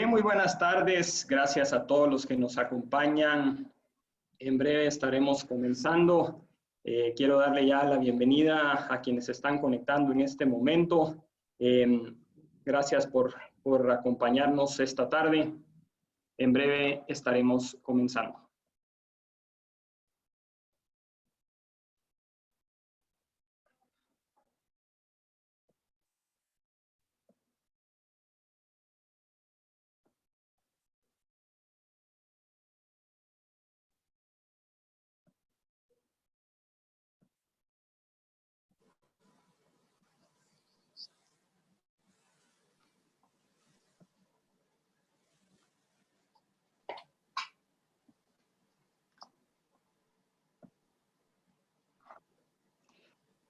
Bien, muy buenas tardes. Gracias a todos los que nos acompañan. En breve estaremos comenzando. Quiero darle ya la bienvenida a quienes se están conectando en este momento. Gracias por acompañarnos esta tarde. En breve estaremos comenzando.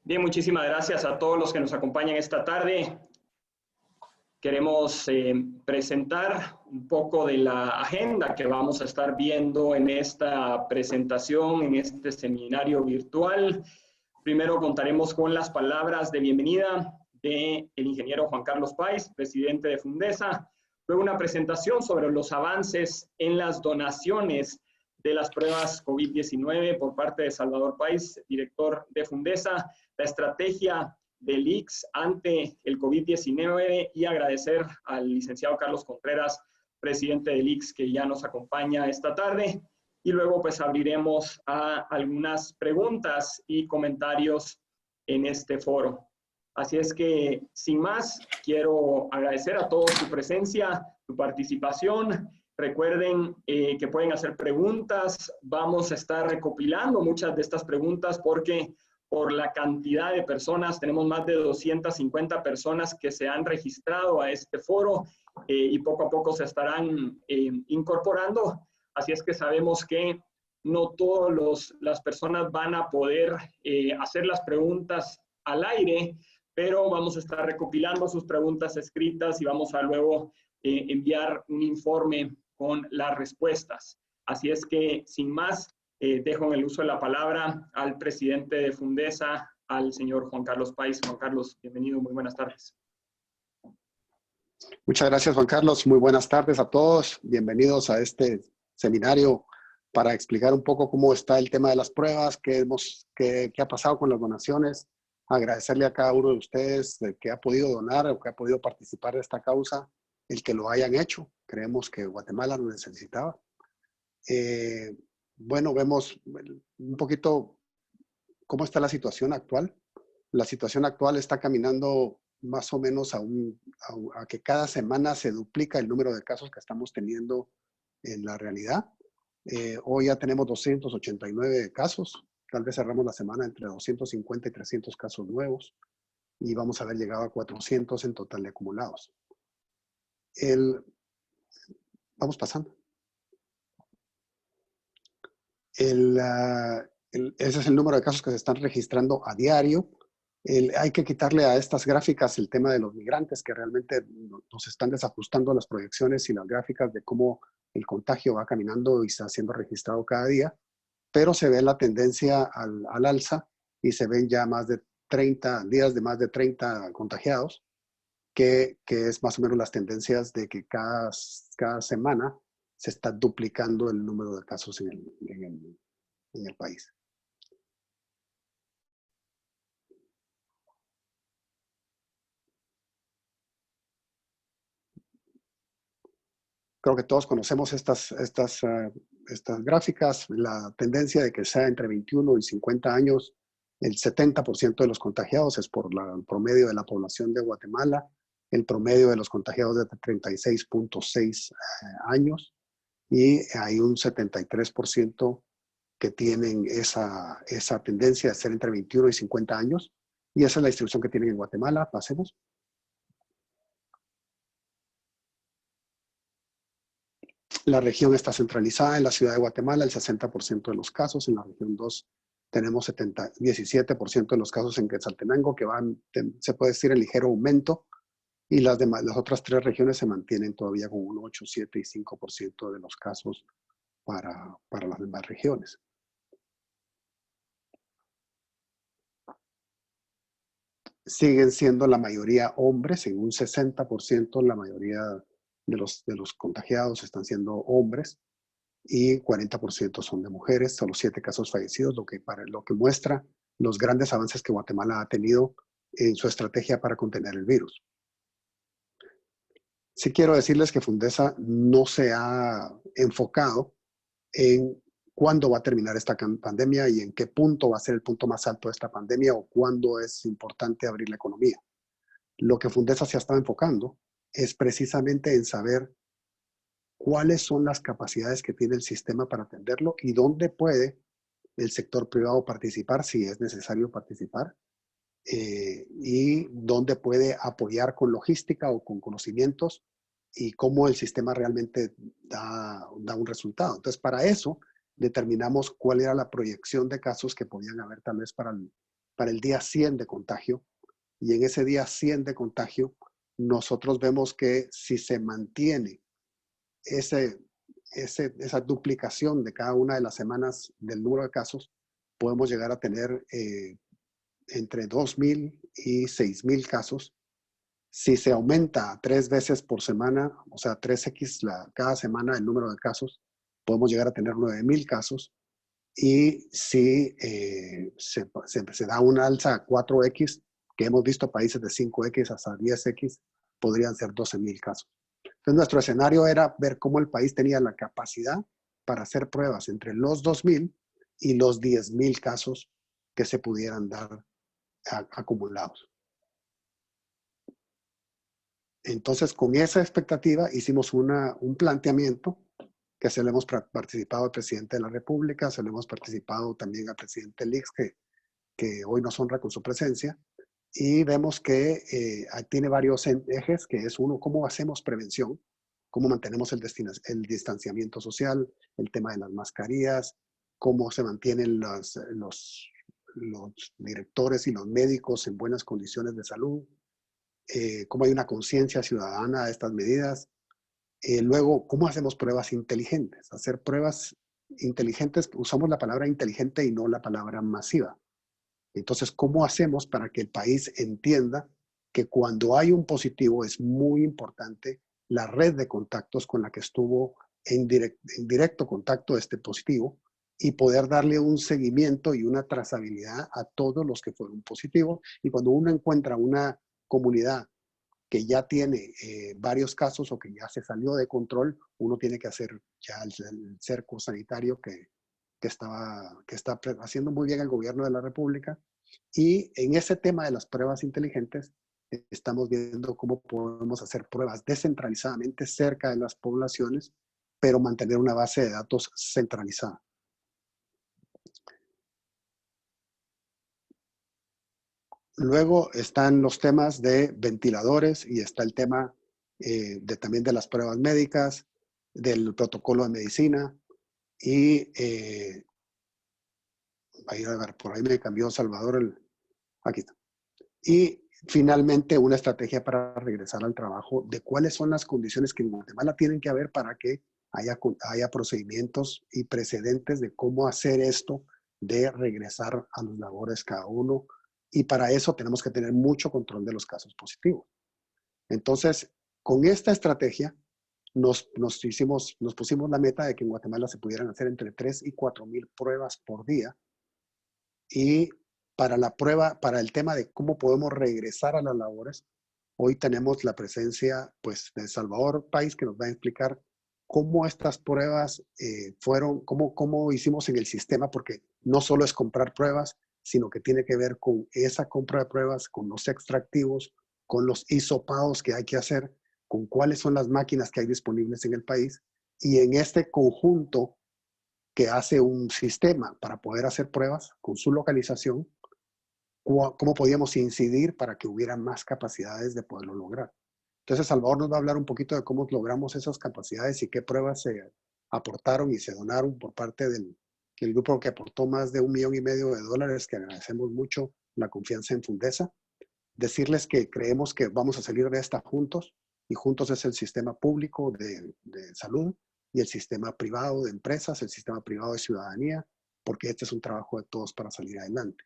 Bien, muchísimas gracias a todos los que nos acompañan esta tarde. Queremos presentar un poco de la agenda que vamos a estar viendo en esta presentación, en este seminario virtual. Primero contaremos con las palabras de bienvenida del ingeniero Juan Carlos Páez, presidente de Fundesa. Luego una presentación sobre los avances en las donaciones de las pruebas COVID-19 por parte de Salvador Páez, director de Fundesa, la estrategia del ICS ante el COVID-19 y agradecer al licenciado Carlos Contreras, presidente del ICS, que ya nos acompaña esta tarde. Y luego pues abriremos a algunas preguntas y comentarios en este foro. Así es que, sin más, quiero agradecer a todos su presencia, su participación. Recuerden que pueden hacer preguntas. Vamos a estar recopilando muchas de estas preguntas porque por la cantidad de personas, tenemos más de 250 personas que se han registrado a este foro y poco a poco se estarán incorporando. Así es que sabemos que no todas las personas van a poder hacer las preguntas al aire, pero vamos a estar recopilando sus preguntas escritas y vamos a luego enviar un informe con las respuestas. Así es que, sin más, dejo en el uso de la palabra al presidente de Fundesa, al señor Juan Carlos Páez. Juan Carlos, bienvenido, muy buenas tardes. Muchas gracias, Juan Carlos. Muy buenas tardes a todos. Bienvenidos a este seminario para explicar un poco cómo está el tema de las pruebas, qué ha pasado con las donaciones. Agradecerle a cada uno de ustedes que ha podido donar o que ha podido participar de esta causa, el que lo hayan hecho. Creemos que Guatemala lo necesitaba. Bueno, vemos un poquito cómo está la situación actual. La situación actual está caminando más o menos a que cada semana se duplica el número de casos que estamos teniendo en la realidad. Hoy ya tenemos 289 casos. Tal vez cerramos la semana entre 250 y 300 casos nuevos y vamos a haber llegado a 400 en total de acumulados. Vamos pasando. Ese es el número de casos que se están registrando a diario. Hay que quitarle a estas gráficas el tema de los migrantes, que realmente nos están desajustando las proyecciones y las gráficas de cómo el contagio va caminando y está siendo registrado cada día, pero se ve la tendencia al alza y se ven ya más de 30 días de más de 30 contagiados, que es más o menos las tendencias de que cada semana se está duplicando el número de casos en el país. Creo que todos conocemos estas gráficas, la tendencia de que sea entre 21 y 50 años, el 70% de los contagiados es por el promedio de la población de Guatemala, el promedio de los contagiados de 36.6 años, y hay un 73% que tienen esa tendencia de ser entre 21 y 50 años, y esa es la distribución que tienen en Guatemala. Pasemos. La región está centralizada en la ciudad de Guatemala, el 60% de los casos. En la región 2 tenemos 17% de los casos en Quetzaltenango, que se puede decir, en ligero aumento, y las otras 3 regiones se mantienen todavía con un 8, 7 y 5% de los casos para las demás regiones. Siguen siendo la mayoría hombres, en un 60% la mayoría de los contagiados están siendo hombres y 40% son de mujeres, solo 7 casos fallecidos, lo que muestra los grandes avances que Guatemala ha tenido en su estrategia para contener el virus. Sí quiero decirles que Fundesa no se ha enfocado en cuándo va a terminar esta pandemia y en qué punto va a ser el punto más alto de esta pandemia o cuándo es importante abrir la economía. Lo que Fundesa se ha estado enfocando es precisamente en saber cuáles son las capacidades que tiene el sistema para atenderlo y dónde puede el sector privado participar si es necesario participar, y dónde puede apoyar con logística o con conocimientos y cómo el sistema realmente da un resultado. Entonces, para eso determinamos cuál era la proyección de casos que podían haber tal vez para el día 100 de contagio. Y en ese día 100 de contagio, nosotros vemos que si se mantiene esa duplicación de cada una de las semanas del número de casos, podemos llegar a tener entre 2,000 y 6,000 casos. Si se aumenta 3 veces por semana, o sea, 3x cada semana el número de casos, podemos llegar a tener 9,000 casos. Y si se da una alza a 4x, que hemos visto países de 5x hasta 10x, podrían ser 12,000 casos. Entonces, nuestro escenario era ver cómo el país tenía la capacidad para hacer pruebas entre los 2,000 y los 10,000 casos que se pudieran dar acumulados. Entonces, con esa expectativa hicimos un planteamiento que se le hemos participado al presidente de la República, se le hemos participado también al presidente Lix, que hoy nos honra con su presencia, y vemos que tiene varios ejes, que es uno, cómo hacemos prevención, cómo mantenemos el distanciamiento social, el tema de las mascarillas, cómo se mantienen los directores y los médicos en buenas condiciones de salud, cómo hay una conciencia ciudadana de estas medidas. Luego, ¿cómo hacemos pruebas inteligentes? Hacer pruebas inteligentes, usamos la palabra inteligente y no la palabra masiva. Entonces, ¿cómo hacemos para que el país entienda que cuando hay un positivo es muy importante la red de contactos con la que estuvo en directo contacto este positivo y poder darle un seguimiento y una trazabilidad a todos los que fueron positivos? Y cuando uno encuentra una comunidad que ya tiene varios casos o que ya se salió de control, uno tiene que hacer ya el cerco sanitario que está haciendo muy bien el gobierno de la República. Y en ese tema de las pruebas inteligentes, estamos viendo cómo podemos hacer pruebas descentralizadamente cerca de las poblaciones, pero mantener una base de datos centralizada. Luego están los temas de ventiladores y está el tema también de las pruebas médicas, del protocolo de medicina y a ver, por ahí me cambió Salvador, aquí está. Y finalmente una estrategia para regresar al trabajo, de cuáles son las condiciones que en Guatemala tienen que haber para que haya procedimientos y precedentes de cómo hacer esto de regresar a las labores cada uno. Y para eso tenemos que tener mucho control de los casos positivos. Entonces, con esta estrategia, nos pusimos la meta de que en Guatemala se pudieran hacer entre 3 y 4,000 pruebas por día. Y para el tema de cómo podemos regresar a las labores, hoy tenemos la presencia pues, de Salvador País, que nos va a explicar cómo estas pruebas fueron, cómo hicimos en el sistema, porque no solo es comprar pruebas, sino que tiene que ver con esa compra de pruebas, con los extractivos, con los hisopados que hay que hacer, con cuáles son las máquinas que hay disponibles en el país. Y en este conjunto que hace un sistema para poder hacer pruebas con su localización, cómo podíamos incidir para que hubiera más capacidades de poderlo lograr. Entonces, Salvador nos va a hablar un poquito de cómo logramos esas capacidades y qué pruebas se aportaron y se donaron por parte del grupo que aportó más de $1,500,000, que agradecemos mucho la confianza en Fundesa. Decirles que creemos que vamos a salir de esta juntos, y juntos es el sistema público de salud y el sistema privado de empresas, el sistema privado de ciudadanía, porque este es un trabajo de todos para salir adelante.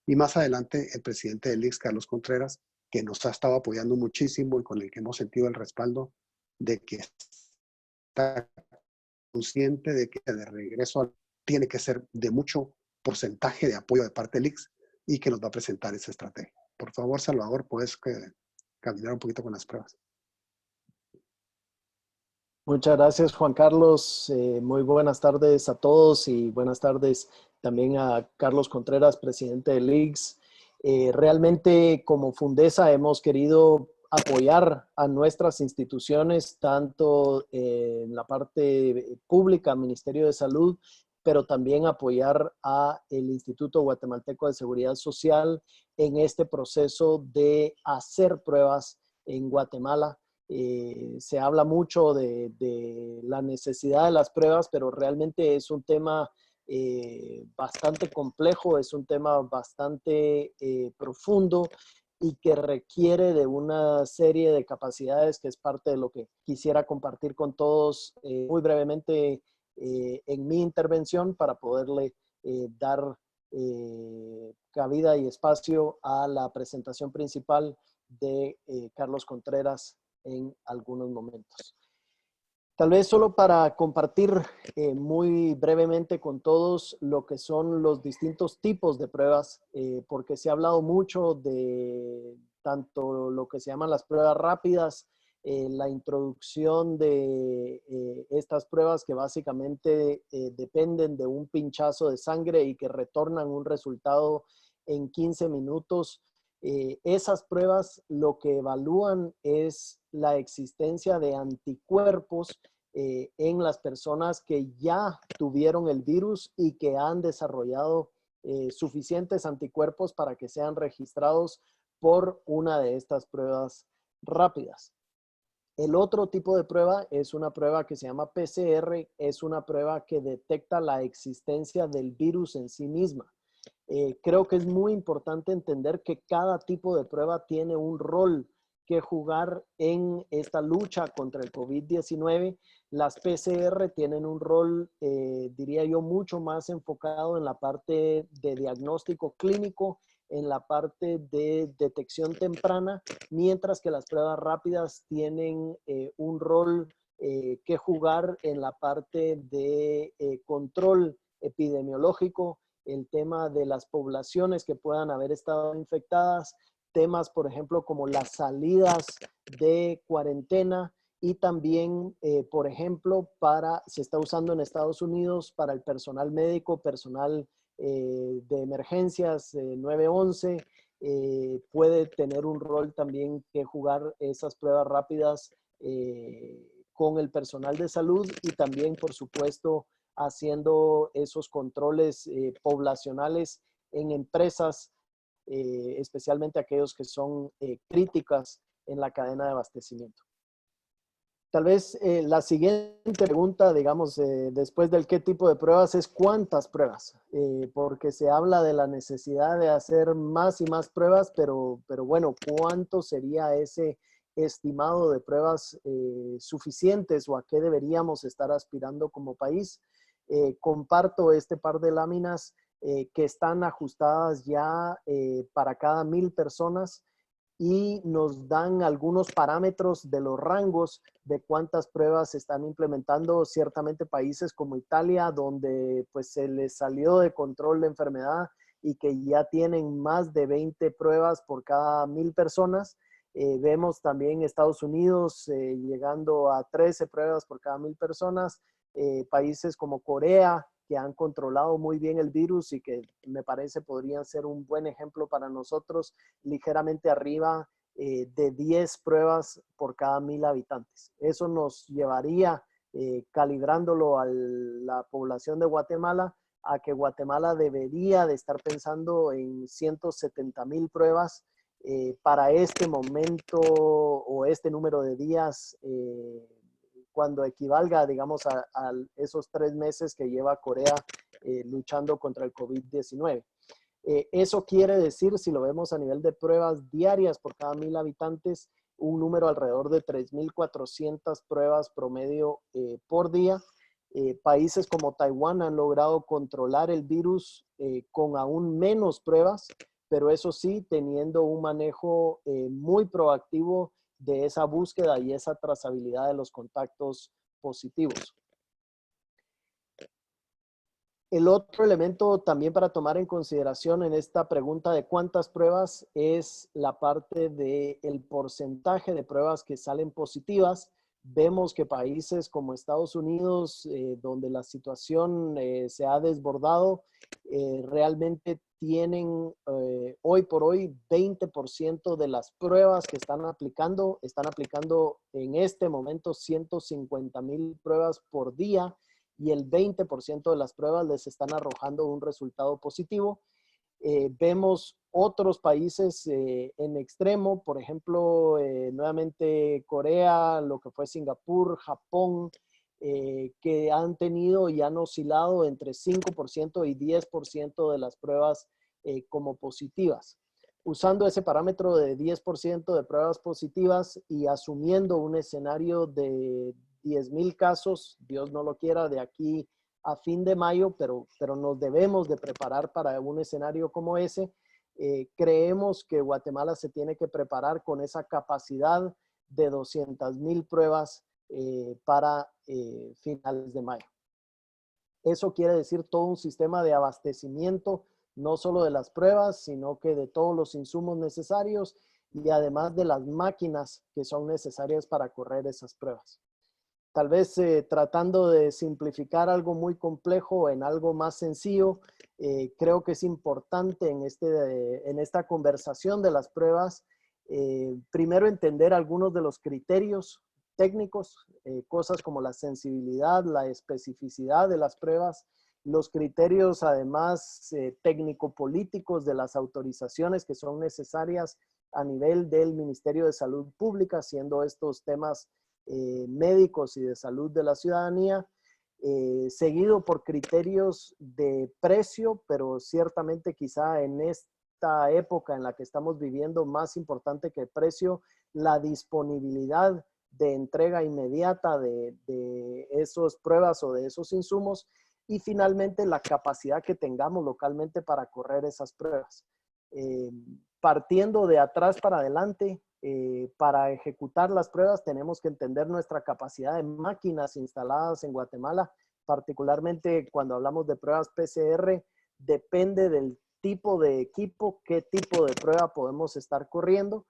Y más adelante, el presidente del ICS, Carlos Contreras, que nos ha estado apoyando muchísimo y con el que hemos sentido el respaldo de que está consciente de que de regreso tiene que ser de mucho porcentaje de apoyo de parte del ICS y que nos va a presentar esa estrategia. Por favor, Salvador, puedes caminar un poquito con las pruebas. Muchas gracias, Juan Carlos. Muy buenas tardes a todos y buenas tardes también a Carlos Contreras, presidente del ICS. Realmente como Fundesa hemos querido apoyar a nuestras instituciones, tanto en la parte pública, Ministerio de Salud, pero también apoyar a el Instituto Guatemalteco de Seguridad Social en este proceso de hacer pruebas en Guatemala. Se habla mucho de la necesidad de las pruebas, pero realmente es un tema bastante complejo, es un tema bastante profundo y que requiere de una serie de capacidades que es parte de lo que quisiera compartir con todos muy brevemente en mi intervención para poderle dar cabida y espacio a la presentación principal de Carlos Contreras en algunos momentos. Tal vez solo para compartir muy brevemente con todos lo que son los distintos tipos de pruebas, porque se ha hablado mucho de tanto lo que se llaman las pruebas rápidas, la introducción de estas pruebas que básicamente dependen de un pinchazo de sangre y que retornan un resultado en 15 minutos. Esas pruebas lo que evalúan es la existencia de anticuerpos en las personas que ya tuvieron el virus y que han desarrollado suficientes anticuerpos para que sean registrados por una de estas pruebas rápidas. El otro tipo de prueba es una prueba que se llama PCR, es una prueba que detecta la existencia del virus en sí misma. Creo que es muy importante entender que cada tipo de prueba tiene un rol que jugar en esta lucha contra el COVID-19. Las PCR tienen un rol, diría yo, mucho más enfocado en la parte de diagnóstico clínico, en la parte de detección temprana, mientras que las pruebas rápidas tienen un rol que jugar en la parte de control epidemiológico, el tema de las poblaciones que puedan haber estado infectadas, temas, por ejemplo, como las salidas de cuarentena y también, por ejemplo, se está usando en Estados Unidos para el personal médico, personal de emergencias 911, puede tener un rol también que jugar esas pruebas rápidas con el personal de salud y también, por supuesto, haciendo esos controles poblacionales en empresas, especialmente aquellos que son críticas en la cadena de abastecimiento. Tal vez la siguiente pregunta, digamos, después del qué tipo de pruebas es cuántas pruebas, porque se habla de la necesidad de hacer más y más pruebas, pero bueno, ¿cuánto sería ese estimado de pruebas suficientes o a qué deberíamos estar aspirando como país? Comparto este par de láminas que están ajustadas ya para cada 1000 personas y nos dan algunos parámetros de los rangos de cuántas pruebas se están implementando. Ciertamente países como Italia, donde pues se les salió de control la enfermedad y que ya tienen más de 20 pruebas por cada 1000 personas. Vemos también Estados Unidos llegando a 13 pruebas por cada 1000 personas. Países como Corea, que han controlado muy bien el virus y que me parece podrían ser un buen ejemplo para nosotros, ligeramente arriba de 10 pruebas por cada 1000 habitantes. Eso nos llevaría, calibrándolo a la población de Guatemala, a que Guatemala debería de estar pensando en 170,000 pruebas para este momento o este número de días, cuando equivalga, digamos, a esos 3 meses que lleva Corea luchando contra el COVID-19. Eso quiere decir, si lo vemos a nivel de pruebas diarias por cada 1000 habitantes, un número alrededor de 3,400 pruebas promedio por día. Países como Taiwán han logrado controlar el virus con aún menos pruebas, pero eso sí, teniendo un manejo muy proactivo de esa búsqueda y esa trazabilidad de los contactos positivos. El otro elemento también para tomar en consideración en esta pregunta de cuántas pruebas es la parte del porcentaje de pruebas que salen positivas. Vemos que países como Estados Unidos, donde la situación se ha desbordado, realmente tienen hoy por hoy 20% de las pruebas que están aplicando en este momento 150,000 pruebas por día, y el 20% de las pruebas les están arrojando un resultado positivo. Vemos otros países en extremo, por ejemplo, nuevamente Corea, lo que fue Singapur, Japón, que han tenido y han oscilado entre 5% y 10% de las pruebas como positivas. Usando ese parámetro de 10% de pruebas positivas y asumiendo un escenario de 10,000 casos, Dios no lo quiera, de aquí a fin de mayo, pero nos debemos de preparar para un escenario como ese. Creemos que Guatemala se tiene que preparar con esa capacidad de 200,000 pruebas para finales de mayo. Eso quiere decir todo un sistema de abastecimiento, no solo de las pruebas, sino que de todos los insumos necesarios y además de las máquinas que son necesarias para correr esas pruebas. Tal vez tratando de simplificar algo muy complejo en algo más sencillo, creo que es importante en esta conversación de las pruebas, primero entender algunos de los criterios técnicos, cosas como la sensibilidad, la especificidad de las pruebas, los criterios además técnico-políticos de las autorizaciones que son necesarias a nivel del Ministerio de Salud Pública, siendo estos temas médicos y de salud de la ciudadanía, seguido por criterios de precio, pero ciertamente quizá en esta época en la que estamos viviendo, más importante que el precio, la disponibilidad de entrega inmediata de esas pruebas o de esos insumos, y finalmente la capacidad que tengamos localmente para correr esas pruebas. Partiendo de atrás para adelante, para ejecutar las pruebas tenemos que entender nuestra capacidad de máquinas instaladas en Guatemala, particularmente cuando hablamos de pruebas PCR, depende del tipo de equipo, qué tipo de prueba podemos estar corriendo.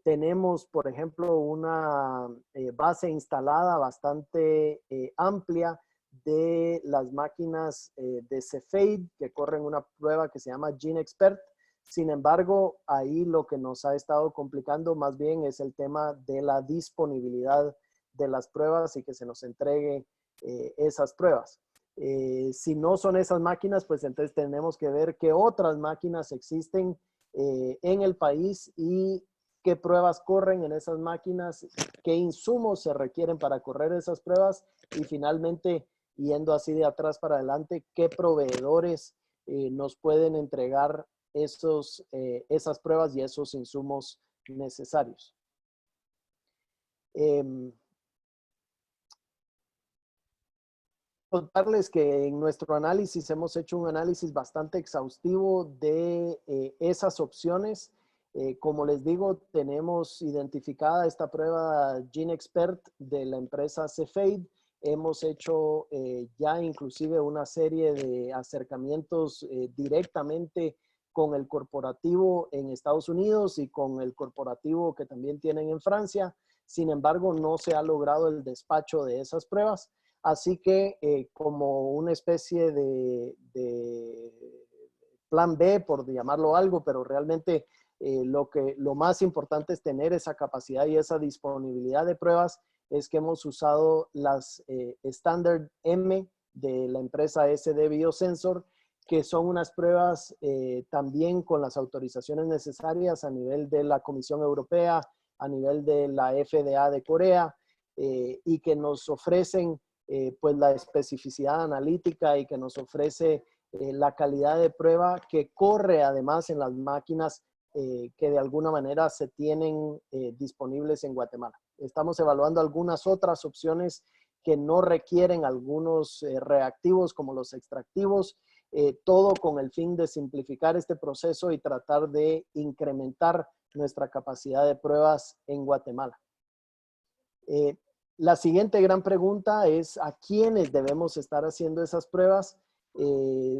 Tenemos, por ejemplo, una base instalada bastante amplia de las máquinas de Cepheid que corren una prueba que se llama GeneXpert. Sin embargo, ahí lo que nos ha estado complicando más bien es el tema de la disponibilidad de las pruebas y que se nos entregue esas pruebas. Si no son esas máquinas, pues entonces tenemos que ver qué otras máquinas existen en el país y qué pruebas corren en esas máquinas, qué insumos se requieren para correr esas pruebas y finalmente, yendo así de atrás para adelante, qué proveedores nos pueden entregar esas pruebas y esos insumos necesarios. Contarles que en nuestro análisis hemos hecho un análisis bastante exhaustivo de esas opciones. Como les digo, tenemos identificada esta prueba GeneXpert de la empresa Cepheid. Hemos hecho ya inclusive una serie de acercamientos directamente con el corporativo en Estados Unidos y con el corporativo que también tienen en Francia. Sin embargo, no se ha logrado el despacho de esas pruebas. Así que como una especie de plan B, por llamarlo algo, pero realmente lo más importante es tener esa capacidad y esa disponibilidad de pruebas, es que hemos usado las Standard M de la empresa SD Biosensor, que son unas pruebas también con las autorizaciones necesarias a nivel de la Comisión Europea, a nivel de la FDA de Corea, y que nos ofrecen pues la especificidad analítica y que nos ofrece la calidad de prueba que corre además en las máquinas que de alguna manera se tienen disponibles en Guatemala. Estamos evaluando algunas otras opciones que no requieren algunos reactivos como los extractivos, todo con el fin de simplificar este proceso y tratar de incrementar nuestra capacidad de pruebas en Guatemala. La siguiente gran pregunta es ¿a quiénes debemos estar haciendo esas pruebas?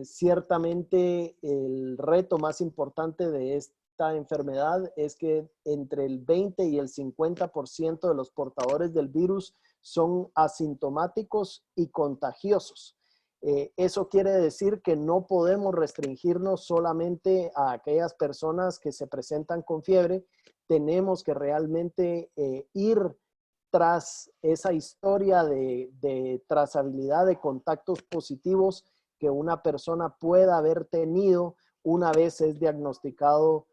Ciertamente el reto más importante de esta enfermedad es que entre el 20 y el 50% de los portadores del virus son asintomáticos y contagiosos. Eso quiere decir que no podemos restringirnos solamente a aquellas personas que se presentan con fiebre. Tenemos que realmente ir tras esa historia de trazabilidad de contactos positivos que una persona pueda haber tenido una vez es diagnosticado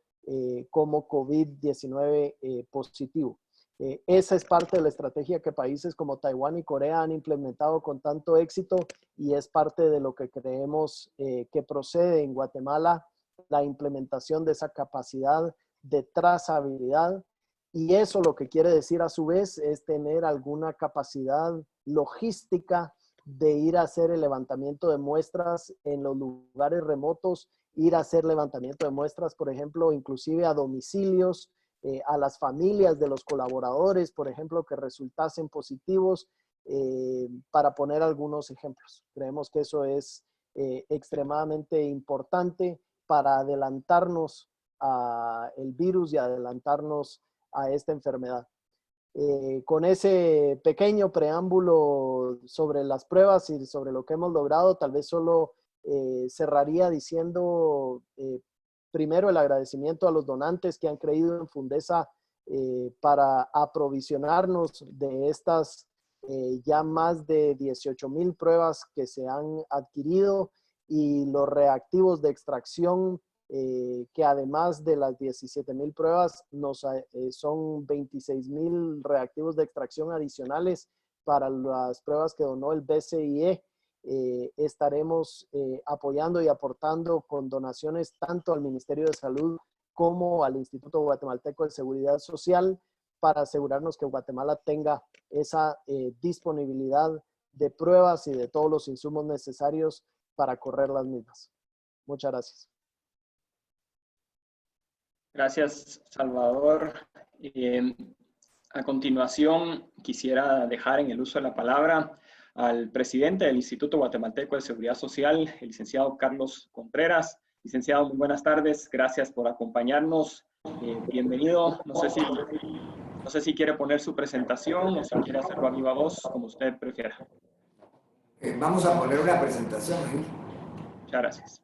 como COVID-19 positivo. Esa es parte de la estrategia que países como Taiwán y Corea han implementado con tanto éxito y es parte de lo que creemos que procede en Guatemala, la implementación de esa capacidad de trazabilidad. Y eso lo que quiere decir a su vez es tener alguna capacidad logística de ir a hacer el levantamiento de muestras en los lugares remotos, ir a hacer levantamiento de muestras, por ejemplo, inclusive a domicilios, a las familias de los colaboradores, por ejemplo, que resultasen positivos, para poner algunos ejemplos. Creemos que eso es extremadamente importante para adelantarnos al virus y adelantarnos a esta enfermedad. Con ese pequeño preámbulo sobre las pruebas y sobre lo que hemos logrado, tal vez solo cerraría diciendo primero el agradecimiento a los donantes que han creído en Fundesa para aprovisionarnos de estas ya más de 18,000 pruebas que se han adquirido y los reactivos de extracción que además de las 17,000 pruebas son 26,000 reactivos de extracción adicionales para las pruebas que donó el BCIE. Estaremos apoyando y aportando con donaciones tanto al Ministerio de Salud como al Instituto Guatemalteco de Seguridad Social para asegurarnos que Guatemala tenga esa disponibilidad de pruebas y de todos los insumos necesarios para correr las mismas. Muchas gracias. Gracias, Salvador. A continuación, quisiera dejar en el uso de la palabra al presidente del Instituto Guatemalteco de Seguridad Social, el licenciado Carlos Contreras. Licenciado, muy buenas tardes. Gracias por acompañarnos. Bienvenido. No sé si quiere poner su presentación o si quiere hacerlo a viva voz, como usted prefiera. Vamos a poner una presentación. Muchas gracias.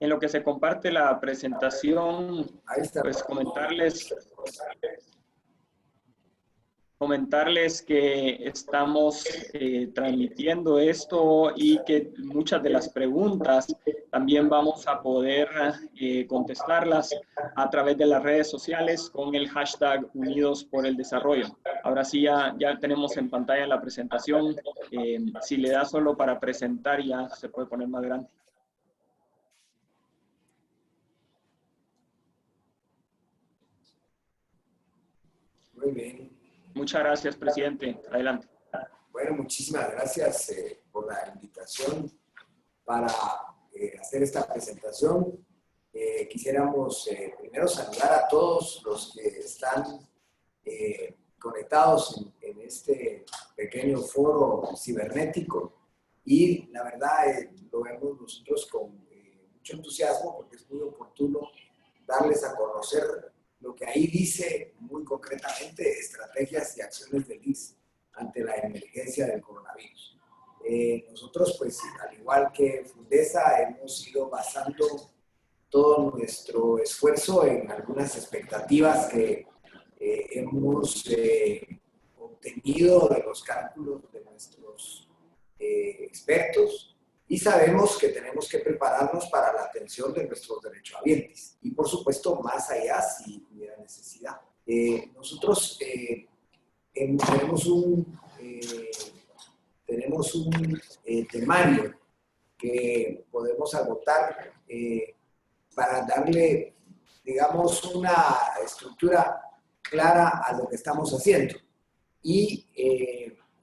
En lo que se comparte la presentación, pues comentarles que estamos transmitiendo esto y que muchas de las preguntas también vamos a poder contestarlas a través de las redes sociales con el hashtag Unidos por el Desarrollo. Ahora sí, ya tenemos en pantalla la presentación. Si le da solo para presentar, ya se puede poner más grande. Muy bien. Muchas gracias, presidente. Adelante. Bueno, muchísimas gracias por la invitación para hacer esta presentación. Quisiéramos primero saludar a todos los que están conectados en este pequeño foro cibernético y la verdad lo vemos nosotros con mucho entusiasmo porque es muy oportuno darles a conocer lo que ahí dice muy concretamente estrategias y acciones del ICS ante la emergencia del coronavirus. Nosotros, pues, al igual que Fundesa, hemos ido basando todo nuestro esfuerzo en algunas expectativas que hemos obtenido de los cálculos de nuestros expertos. Y sabemos que tenemos que prepararnos para la atención de nuestros derechohabientes. Y por supuesto, más allá si hubiera necesidad. Nosotros tenemos un temario que podemos agotar para darle, digamos, una estructura clara a lo que estamos haciendo. Y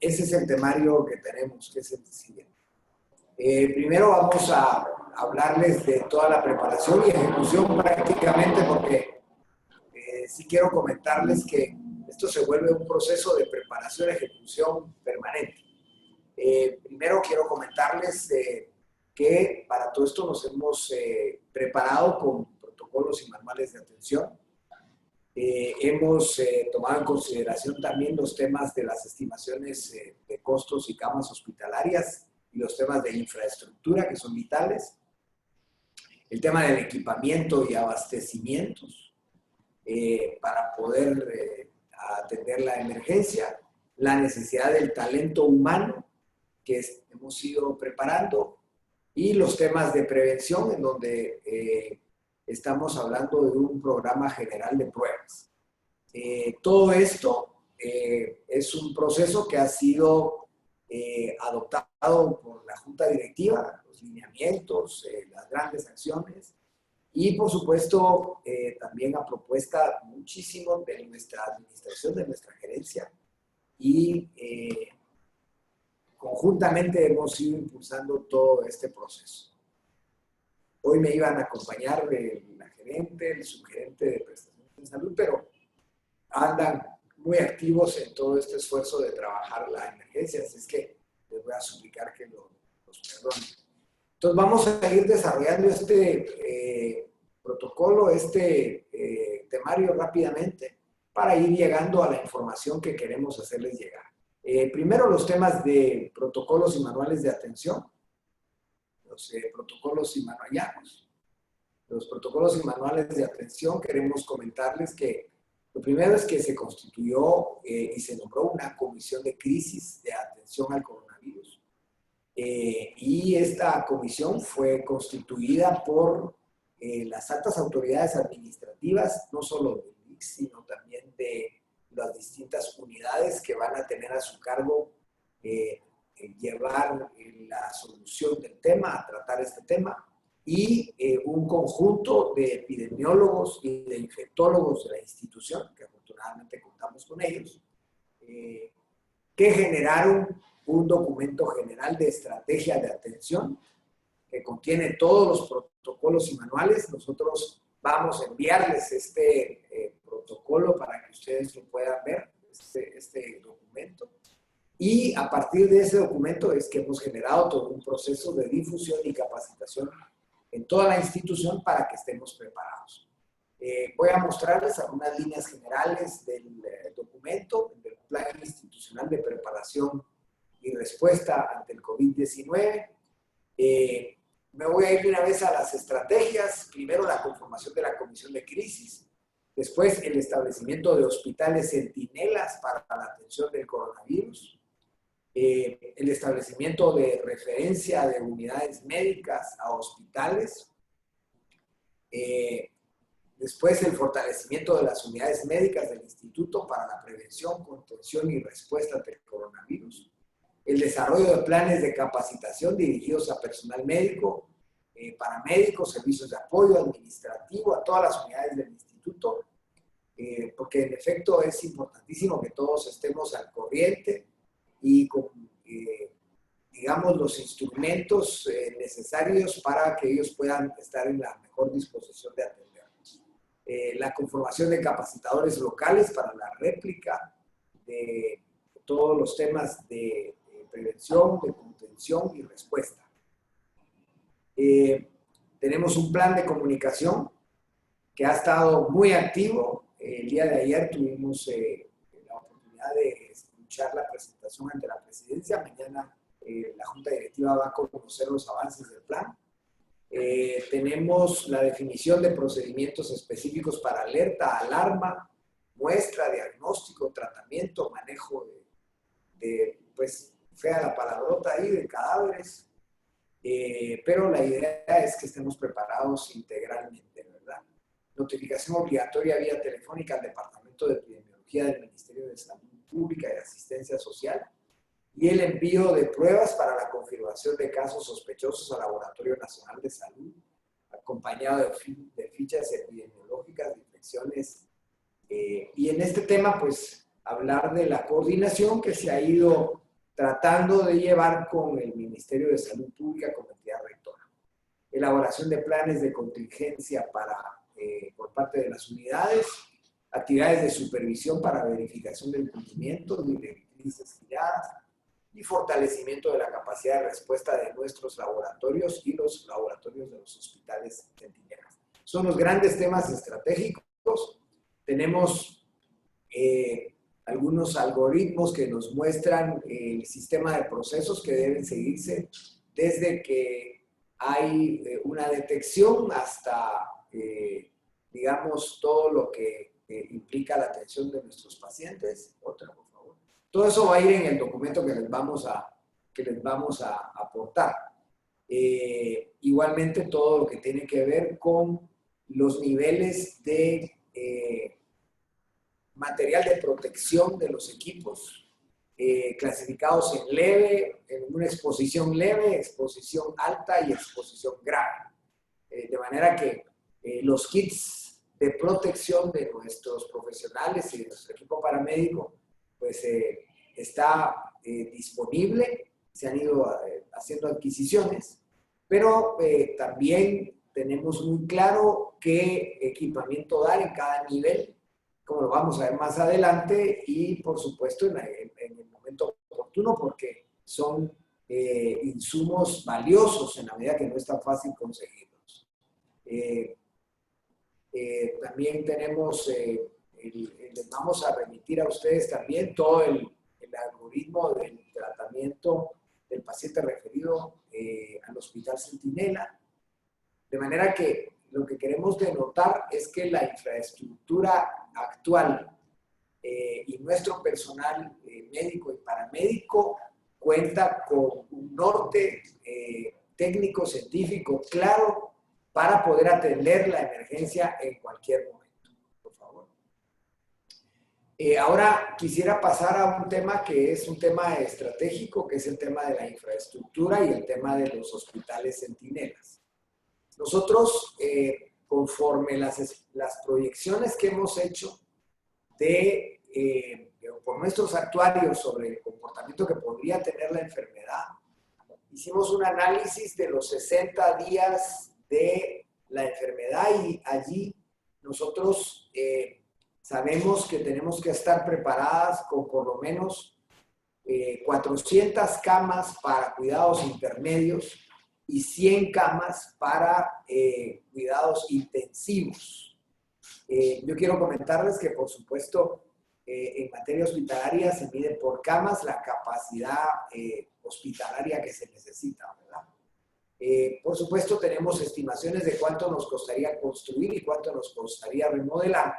ese es el temario que tenemos, que es el siguiente. Primero vamos a hablarles de toda la preparación y ejecución prácticamente, porque sí quiero comentarles que esto se vuelve un proceso de preparación y ejecución permanente. Primero quiero comentarles que para todo esto nos hemos preparado con protocolos y manuales de atención. Hemos tomado en consideración también los temas de las estimaciones de costos y camas hospitalarias y los temas de infraestructura que son vitales. El tema del equipamiento y abastecimientos para poder atender la emergencia. La necesidad del talento humano que hemos ido preparando y los temas de prevención en donde estamos hablando de un programa general de pruebas. Todo esto es un proceso que ha sido adoptado por la Junta Directiva, los lineamientos, las grandes acciones y, por supuesto, también a propuesta muchísimo de nuestra administración, de nuestra gerencia y conjuntamente hemos ido impulsando todo este proceso. Hoy me iban a acompañar la gerente, el subgerente de prestaciones de salud, pero andan muy activos en todo este esfuerzo de trabajar la emergencia, así es que les voy a suplicar que los perdonen. Entonces vamos a ir desarrollando este protocolo, este temario rápidamente para ir llegando a la información que queremos hacerles llegar. Primero los temas de protocolos y manuales de atención. Los protocolos y manuales. Los protocolos y manuales de atención, queremos comentarles que lo primero es que se constituyó y se nombró una comisión de crisis de atención al coronavirus. Y esta comisión fue constituida por las altas autoridades administrativas, no solo del ICS, sino también de las distintas unidades que van a tener a su cargo llevar la solución del tema, a tratar este tema, y un conjunto de epidemiólogos y de infectólogos de la institución, que afortunadamente contamos con ellos, que generaron un documento general de estrategia de atención que contiene todos los protocolos y manuales. Nosotros vamos a enviarles este protocolo para que ustedes lo puedan ver, este documento. Y a partir de ese documento es que hemos generado todo un proceso de difusión y capacitación en toda la institución para que estemos preparados. Voy a mostrarles algunas líneas generales del documento, del Plan Institucional de Preparación y Respuesta ante el COVID-19. Me voy a ir de una vez a las estrategias. Primero, la conformación de la comisión de crisis. Después, el establecimiento de hospitales centinelas para la atención del coronavirus. El establecimiento de referencia de unidades médicas a hospitales. Después, el fortalecimiento de las unidades médicas del Instituto para la prevención, contención y respuesta ante el coronavirus. El desarrollo de planes de capacitación dirigidos a personal médico, paramédicos, servicios de apoyo administrativo, a todas las unidades del Instituto, porque en efecto es importantísimo que todos estemos al corriente y con, digamos, los instrumentos necesarios para que ellos puedan estar en la mejor disposición de atendernos. La conformación de capacitadores locales para la réplica de todos los temas de prevención, de contención y respuesta. Tenemos un plan de comunicación que ha estado muy activo. El día de ayer tuvimos la oportunidad de escuchar la presentación ante la presidencia. Mañana la Junta Directiva va a conocer los avances del plan. Tenemos la definición de procedimientos específicos para alerta, alarma, muestra, diagnóstico, tratamiento, manejo pues, fea la palabrota ahí, de cadáveres. Pero la idea es que estemos preparados integralmente, ¿verdad? Notificación obligatoria vía telefónica al Departamento de Epidemiología del Ministerio de Salud Pública y Asistencia Social y el envío de pruebas para la confirmación de casos sospechosos al Laboratorio Nacional de Salud, acompañado de fichas epidemiológicas de infecciones. Y en este tema, pues, hablar de la coordinación que se ha ido tratando de llevar con el Ministerio de Salud Pública como entidad rectora. Elaboración de planes de contingencia por parte de las unidades, actividades de supervisión para verificación del cumplimiento, directrices guiadas y fortalecimiento de la capacidad de respuesta de nuestros laboratorios y los laboratorios de los hospitales centinelas. Son los grandes temas estratégicos. Tenemos algunos algoritmos que nos muestran el sistema de procesos que deben seguirse desde que hay una detección hasta, digamos, todo lo que implica la atención de nuestros pacientes. Otra, por favor. Todo eso va a ir en el documento que les vamos a aportar. Igualmente, todo lo que tiene que ver con los niveles de material de protección de los equipos, clasificados en leve, en una exposición leve, exposición alta y exposición grave. De manera que los kits de protección de nuestros profesionales y de nuestro equipo paramédico, pues está disponible, se han ido haciendo adquisiciones, pero también tenemos muy claro qué equipamiento dar en cada nivel, como lo vamos a ver más adelante, y por supuesto en el momento oportuno, porque son insumos valiosos en la medida que no es tan fácil conseguirlos. También tenemos, les vamos a remitir a ustedes también todo el algoritmo del tratamiento del paciente referido al Hospital Centinela, de manera que lo que queremos denotar es que la infraestructura actual y nuestro personal médico y paramédico cuenta con un norte técnico-científico claro para poder atender la emergencia en cualquier momento. Por favor. Ahora quisiera pasar a un tema que es un tema estratégico, que es el tema de la infraestructura y el tema de los hospitales centinelas. Nosotros, conforme las proyecciones que hemos hecho por nuestros actuarios sobre el comportamiento que podría tener la enfermedad, hicimos un análisis de los 60 días de la enfermedad y allí nosotros sabemos que tenemos que estar preparadas con por lo menos 400 camas para cuidados intermedios y 100 camas para cuidados intensivos. Yo quiero comentarles que, por supuesto, en materia hospitalaria se mide por camas la capacidad hospitalaria que se necesita, ¿verdad? Por supuesto, tenemos estimaciones de cuánto nos costaría construir y cuánto nos costaría remodelar.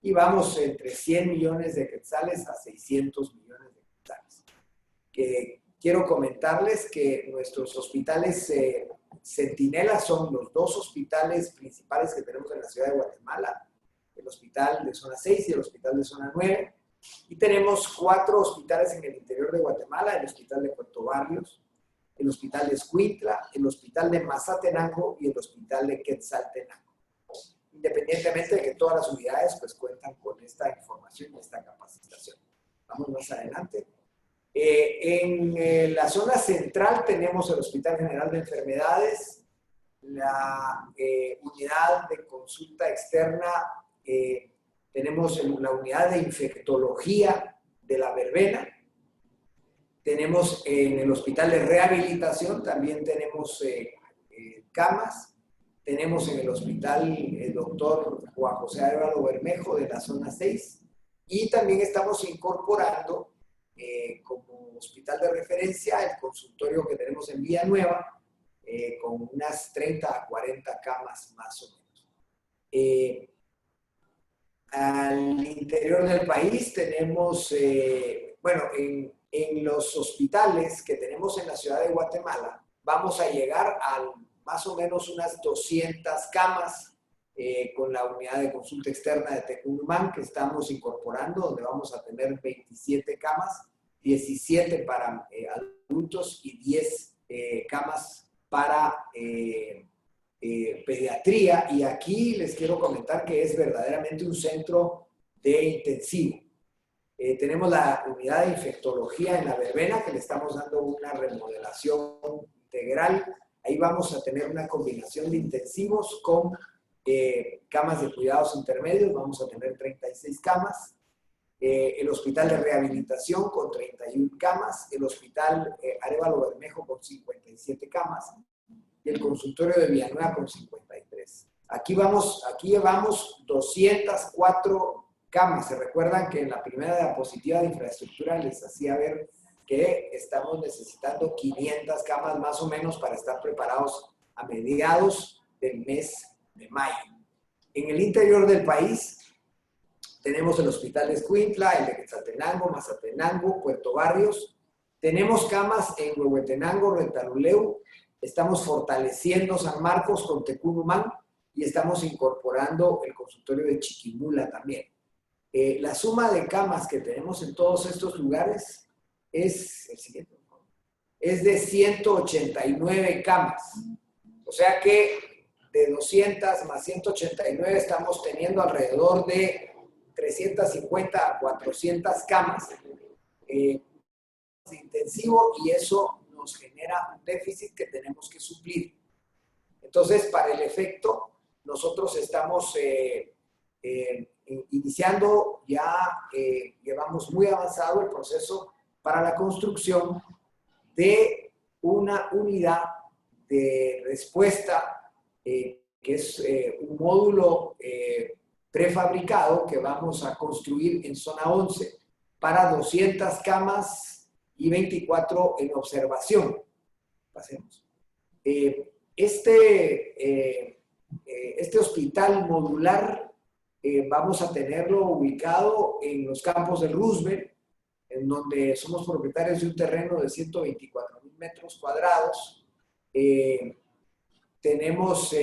Y vamos entre 100 millones de quetzales a 600 millones de quetzales. Quiero comentarles que nuestros hospitales centinelas son los dos hospitales principales que tenemos en la ciudad de Guatemala, el hospital de zona 6 y el hospital de zona 9. Y tenemos 4 hospitales en el interior de Guatemala, el hospital de Puerto Barrios, el hospital de Escuintla, el hospital de Mazatenango y el hospital de Quetzaltenango. Independientemente de que todas las unidades pues cuentan con esta información y esta capacitación. Vamos más adelante. En la zona central tenemos el Hospital General de Enfermedades, la unidad de consulta externa, tenemos la unidad de infectología de la Verbena, tenemos en el Hospital de Rehabilitación, también tenemos camas, tenemos en el hospital el doctor Juan José Álvaro Bermejo de la zona 6 y también estamos incorporando como hospital de referencia el consultorio que tenemos en Villanueva con unas 30 a 40 camas más o menos. Al interior del país tenemos, bueno, en los hospitales que tenemos en la ciudad de Guatemala vamos a llegar a más o menos unas 200 camas con la unidad de consulta externa de Tecumán que estamos incorporando, donde vamos a tener 27 camas 17 para adultos y 10 camas para pediatría. Y aquí les quiero comentar que es verdaderamente un centro de intensivo. Tenemos la unidad de infectología en la verbena, que le estamos dando una remodelación integral. Ahí vamos a tener una combinación de intensivos con camas de cuidados intermedios. Vamos a tener 36 camas. El hospital de rehabilitación con 31 camas. El hospital Arévalo Bermejo con 57 camas. Y el consultorio de Villanueva con 53. Aquí llevamos 204 camas. Se recuerdan que en la primera diapositiva de infraestructura les hacía ver que estamos necesitando 500 camas más o menos para estar preparados a mediados del mes de mayo. En el interior del país tenemos el Hospital de Escuintla, el de Quetzaltenango, Mazatenango, Puerto Barrios. Tenemos camas en Huehuetenango, Retaluleu. Estamos fortaleciendo San Marcos con Tecunumán y estamos incorporando el consultorio de Chiquimula también. La suma de camas que tenemos en todos estos lugares es, es de 189 camas. O sea que de 200 más 189 estamos teniendo alrededor de 350 a 400 camas de intensivo, y eso nos genera un déficit que tenemos que suplir. Entonces, para el efecto, nosotros estamos iniciando, ya llevamos muy avanzado el proceso para la construcción de una unidad de respuesta, que es un módulo prefabricado que vamos a construir en zona 11 para 200 camas y 24 en observación. Pasemos. Este hospital modular vamos a tenerlo ubicado en los campos de Roosevelt, en donde somos propietarios de un terreno de 124,000 metros cuadrados. Tenemos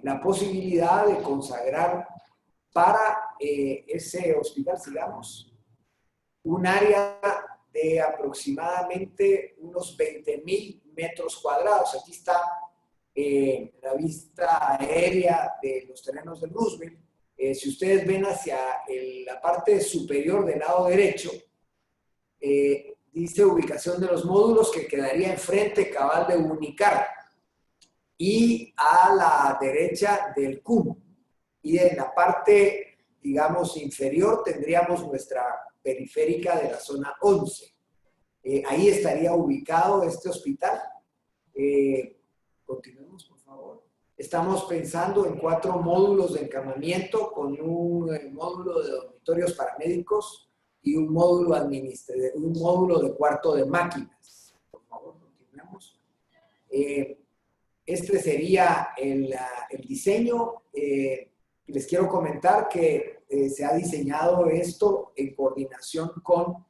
la posibilidad de consagrar para ese hospital, sigamos, un área de aproximadamente unos 20,000 metros cuadrados. Aquí está la vista aérea de los terrenos de Roosevelt. Si ustedes ven hacia la parte superior del lado derecho, dice ubicación de los módulos, que quedaría enfrente cabal de Unicar, y a la derecha del CUM. Y en la parte, digamos, inferior tendríamos nuestra periférica de la zona 11. Ahí estaría ubicado este hospital. Continuemos, por favor. Estamos pensando en 4 módulos de encamamiento, con un módulo de dormitorios paramédicos y un módulo de cuarto de máquinas. Por favor, continuemos. Este sería el diseño. Les quiero comentar que se ha diseñado esto en coordinación con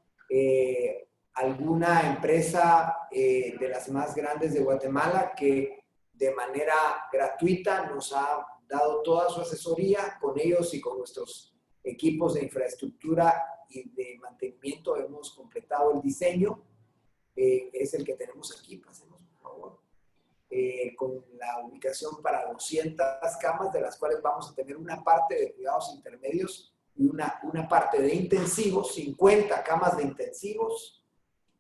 alguna empresa de las más grandes de Guatemala, que de manera gratuita nos ha dado toda su asesoría. Con ellos y con nuestros equipos de infraestructura y de mantenimiento hemos completado el diseño. Es el que tenemos aquí. Pasemos, por favor. Con la ubicación para 200 camas, de las cuales vamos a tener una parte de cuidados intermedios y una parte de intensivos, 50 camas de intensivos,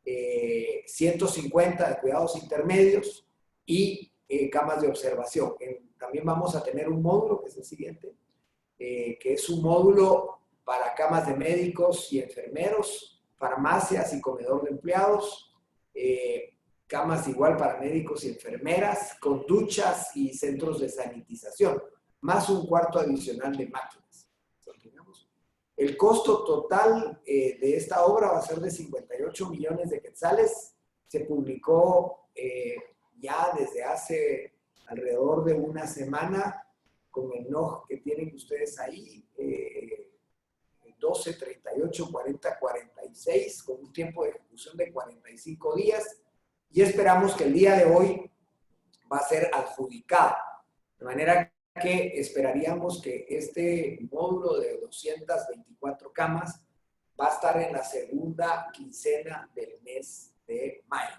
150 de cuidados intermedios y camas de observación. También vamos a tener un módulo, que es el siguiente, que es un módulo para camas de médicos y enfermeros, farmacias y comedor de empleados, camas igual para médicos y enfermeras, con duchas y centros de sanitización, más un cuarto adicional de máquinas. Continuamos. El costo total de esta obra va a ser de 58 millones de quetzales. Se publicó ya desde hace alrededor de una semana, con el NOG que tienen ustedes ahí, 12, 38, 40, 46, con un tiempo de ejecución de 45 días. Y esperamos que el día de hoy va a ser adjudicado. De manera que esperaríamos que este módulo de 224 camas va a estar en la segunda quincena del mes de mayo.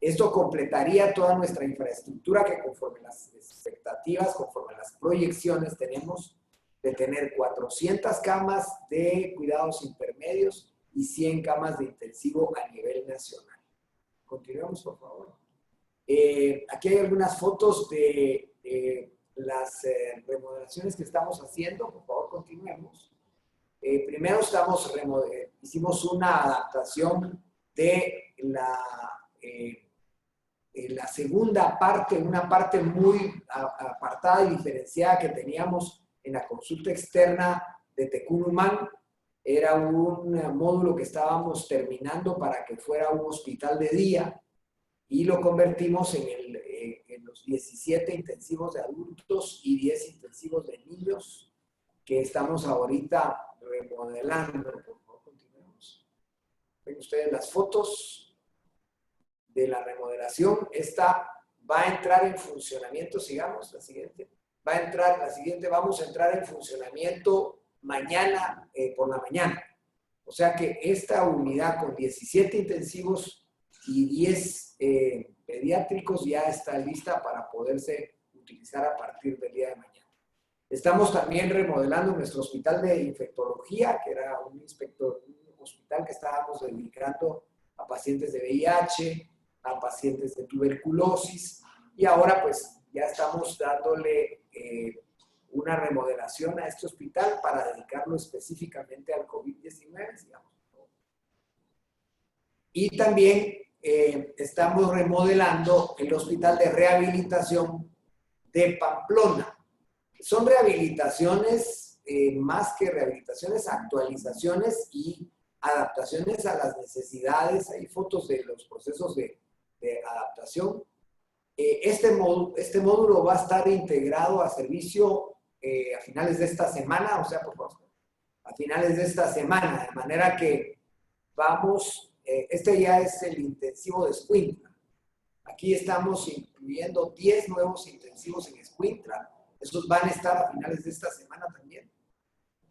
Esto completaría toda nuestra infraestructura que conforme las expectativas, conforme las proyecciones tenemos de tener 400 camas de cuidados intermedios y 100 camas de intensivo a nivel nacional. Continuemos, por favor. Aquí hay algunas fotos de las remodelaciones que estamos haciendo. Por favor, continuemos. Primero hicimos una adaptación de la segunda parte, una parte muy apartada y diferenciada que teníamos en la consulta externa de Tecunumán. Era un módulo que estábamos terminando para que fuera un hospital de día y lo convertimos en los 17 intensivos de adultos y 10 intensivos de niños que estamos ahorita remodelando. Por favor, continuemos. Ven ustedes las fotos de la remodelación. Esta va a entrar en funcionamiento, sigamos, la siguiente. Vamos a entrar en funcionamiento mañana por la mañana. O sea que esta unidad con 17 intensivos y 10 pediátricos ya está lista para poderse utilizar a partir del día de mañana. Estamos también remodelando nuestro hospital de infectología, que era un hospital que estábamos dedicando a pacientes de VIH, a pacientes de tuberculosis, y ahora pues ya estamos dándole una remodelación a este hospital para dedicarlo específicamente al COVID-19, digamos. Y también estamos remodelando el hospital de rehabilitación de Pamplona. Son rehabilitaciones, más que rehabilitaciones, actualizaciones y adaptaciones a las necesidades. Hay fotos de los procesos de adaptación. Este módulo va a estar integrado a servicio a finales de esta semana, o sea, por favor, a finales de esta semana, de manera que vamos, este ya es el intensivo de Escuintla. Aquí estamos incluyendo 10 nuevos intensivos en Escuintla. Estos van a estar a finales de esta semana también.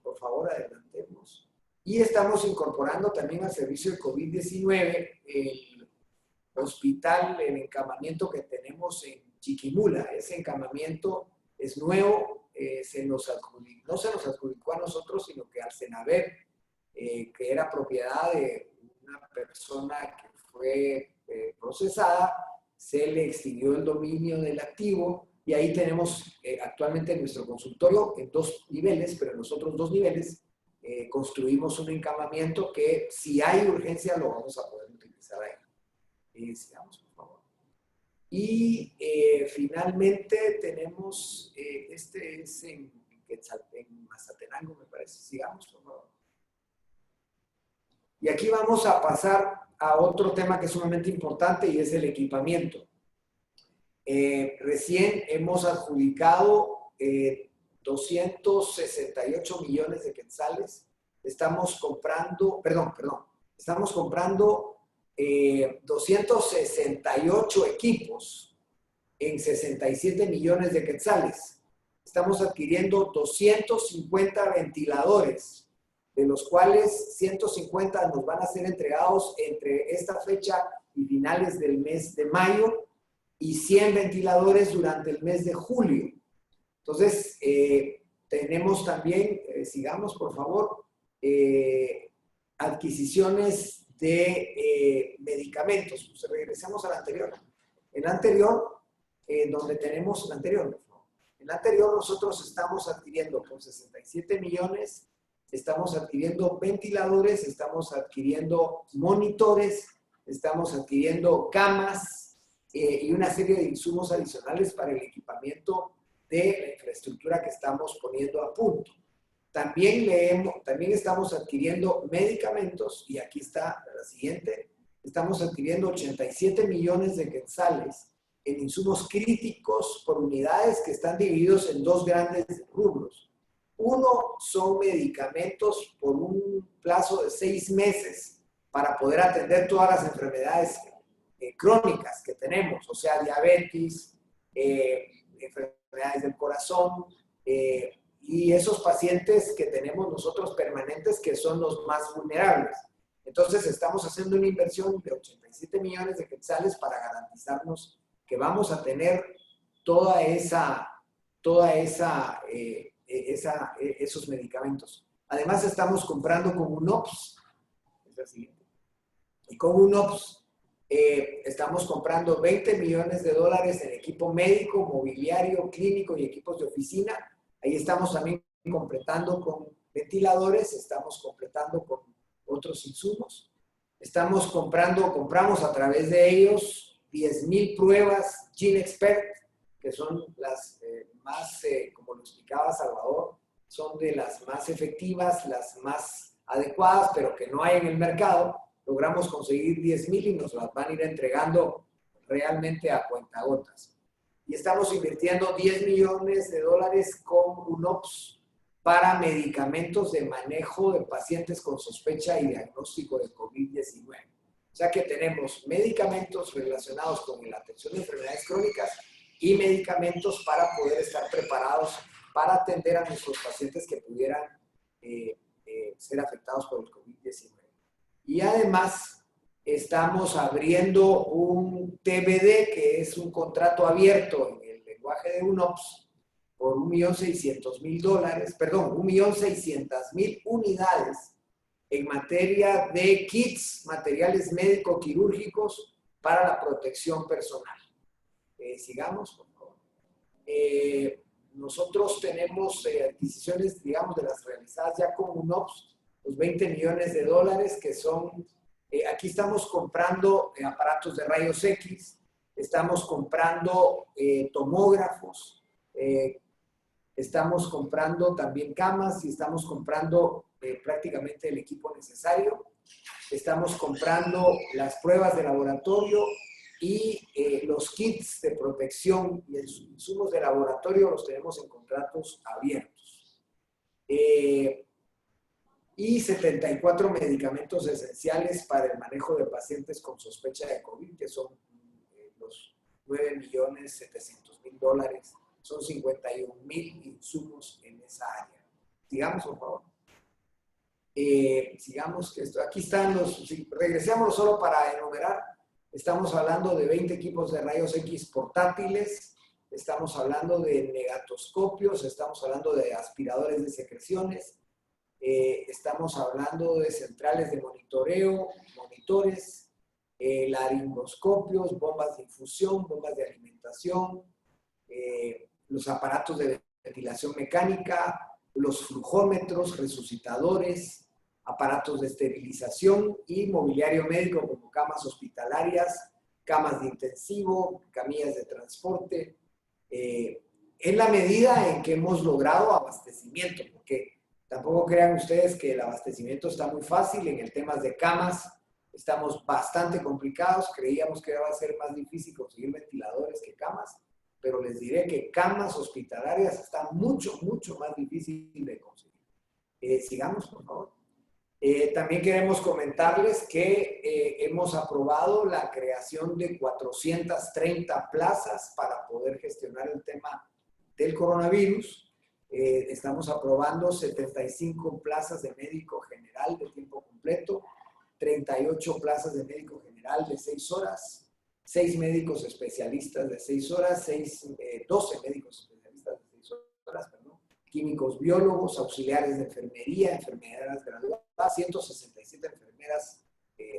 Por favor, adelantemos. Y estamos incorporando también al servicio de COVID-19 el hospital, el encamamiento que tenemos en Chiquimula. Ese encamamiento es nuevo, no se nos adjudicó a nosotros, sino que al Senaver, que era propiedad de una persona que fue procesada, se le extinguió el dominio del activo y ahí tenemos actualmente nuestro consultorio en 2 niveles, pero en los otros 2 niveles construimos un encamamiento que si hay urgencia lo vamos a poder utilizar ahí. Sigamos, por favor. Y finalmente tenemos, este es en Mazatenango, me parece. Sigamos, por favor. Y aquí vamos a pasar a otro tema que es sumamente importante y es el equipamiento. Recién hemos adjudicado 268 millones de quetzales. Estamos comprando 268 equipos en 67 millones de quetzales. Estamos adquiriendo 250 ventiladores, de los cuales 150 nos van a ser entregados entre esta fecha y finales del mes de mayo, y 100 ventiladores durante el mes de julio. Entonces, tenemos también, sigamos por favor, adquisiciones de medicamentos. Pues regresemos al anterior. En el anterior, donde tenemos el anterior. En el anterior nosotros estamos adquiriendo con 67 millones, estamos adquiriendo ventiladores, estamos adquiriendo monitores, estamos adquiriendo camas y una serie de insumos adicionales para el equipamiento de la infraestructura que estamos poniendo a punto. También estamos adquiriendo medicamentos, y aquí está la siguiente, estamos adquiriendo 87 millones de quetzales en insumos críticos por unidades que están divididos en 2 grandes rubros. Uno son medicamentos por un plazo de 6 meses para poder atender todas las enfermedades crónicas que tenemos, o sea, diabetes, enfermedades del corazón, y y esos pacientes que tenemos nosotros permanentes, que son los más vulnerables. Entonces, estamos haciendo una inversión de 87 millones de quetzales para garantizarnos que vamos a tener esos medicamentos. Además, estamos comprando con UNOPS. Es la siguiente. Y con UNOPS estamos comprando 20 millones de dólares en equipo médico, mobiliario, clínico y equipos de oficina. Ahí estamos también completando con ventiladores, estamos completando con otros insumos. Compramos a través de ellos 10,000 pruebas GeneXpert, que son las más, como lo explicaba Salvador, son de las más efectivas, las más adecuadas, pero que no hay en el mercado. Logramos conseguir 10,000 y nos las van a ir entregando realmente a cuentagotas. Y estamos invirtiendo 10 millones de dólares con UNOPS para medicamentos de manejo de pacientes con sospecha y diagnóstico de COVID-19. O sea que tenemos medicamentos relacionados con la atención de enfermedades crónicas y medicamentos para poder estar preparados para atender a nuestros pacientes que pudieran ser afectados por el COVID-19. Y además estamos abriendo un TBD, que es un contrato abierto en el lenguaje de UNOPS, por $1.600.000 unidades en materia de kits, materiales médico-quirúrgicos para la protección personal. Sigamos, por favor. Nosotros tenemos adquisiciones, digamos, de las realizadas ya con UNOPS, los 20 millones de dólares que son, aquí estamos comprando aparatos de rayos X, estamos comprando tomógrafos, estamos comprando también camas y estamos comprando prácticamente el equipo necesario, estamos comprando las pruebas de laboratorio y los kits de protección y los insumos de laboratorio los tenemos en contratos abiertos. Y 74 medicamentos esenciales para el manejo de pacientes con sospecha de COVID, que son los $9.700.000 dólares, son 51,000 insumos en esa área. Sigamos, por favor. Sigamos, que esto, aquí están si regresemos solo para enumerar, estamos hablando de 20 equipos de rayos X portátiles, estamos hablando de negatoscopios, estamos hablando de aspiradores de secreciones, estamos hablando de centrales de monitoreo, monitores, laringoscopios, bombas de infusión, bombas de alimentación, los aparatos de ventilación mecánica, los flujómetros, resucitadores, aparatos de esterilización y mobiliario médico como camas hospitalarias, camas de intensivo, camillas de transporte, en la medida en que hemos logrado abastecimiento, porque tampoco crean ustedes que el abastecimiento está muy fácil. En el tema de camas estamos bastante complicados. Creíamos que iba a ser más difícil conseguir ventiladores que camas, pero les diré que camas hospitalarias está mucho, mucho más difícil de conseguir. Sigamos, por favor. También queremos comentarles que hemos aprobado la creación de 430 plazas para poder gestionar el tema del coronavirus. Estamos aprobando 75 plazas de médico general de tiempo completo, 38 plazas de médico general de 6 horas, 6 médicos especialistas de 6 horas, 12 médicos especialistas de 6 horas, químicos biólogos, auxiliares de enfermería, enfermeras graduadas, 167 enfermeras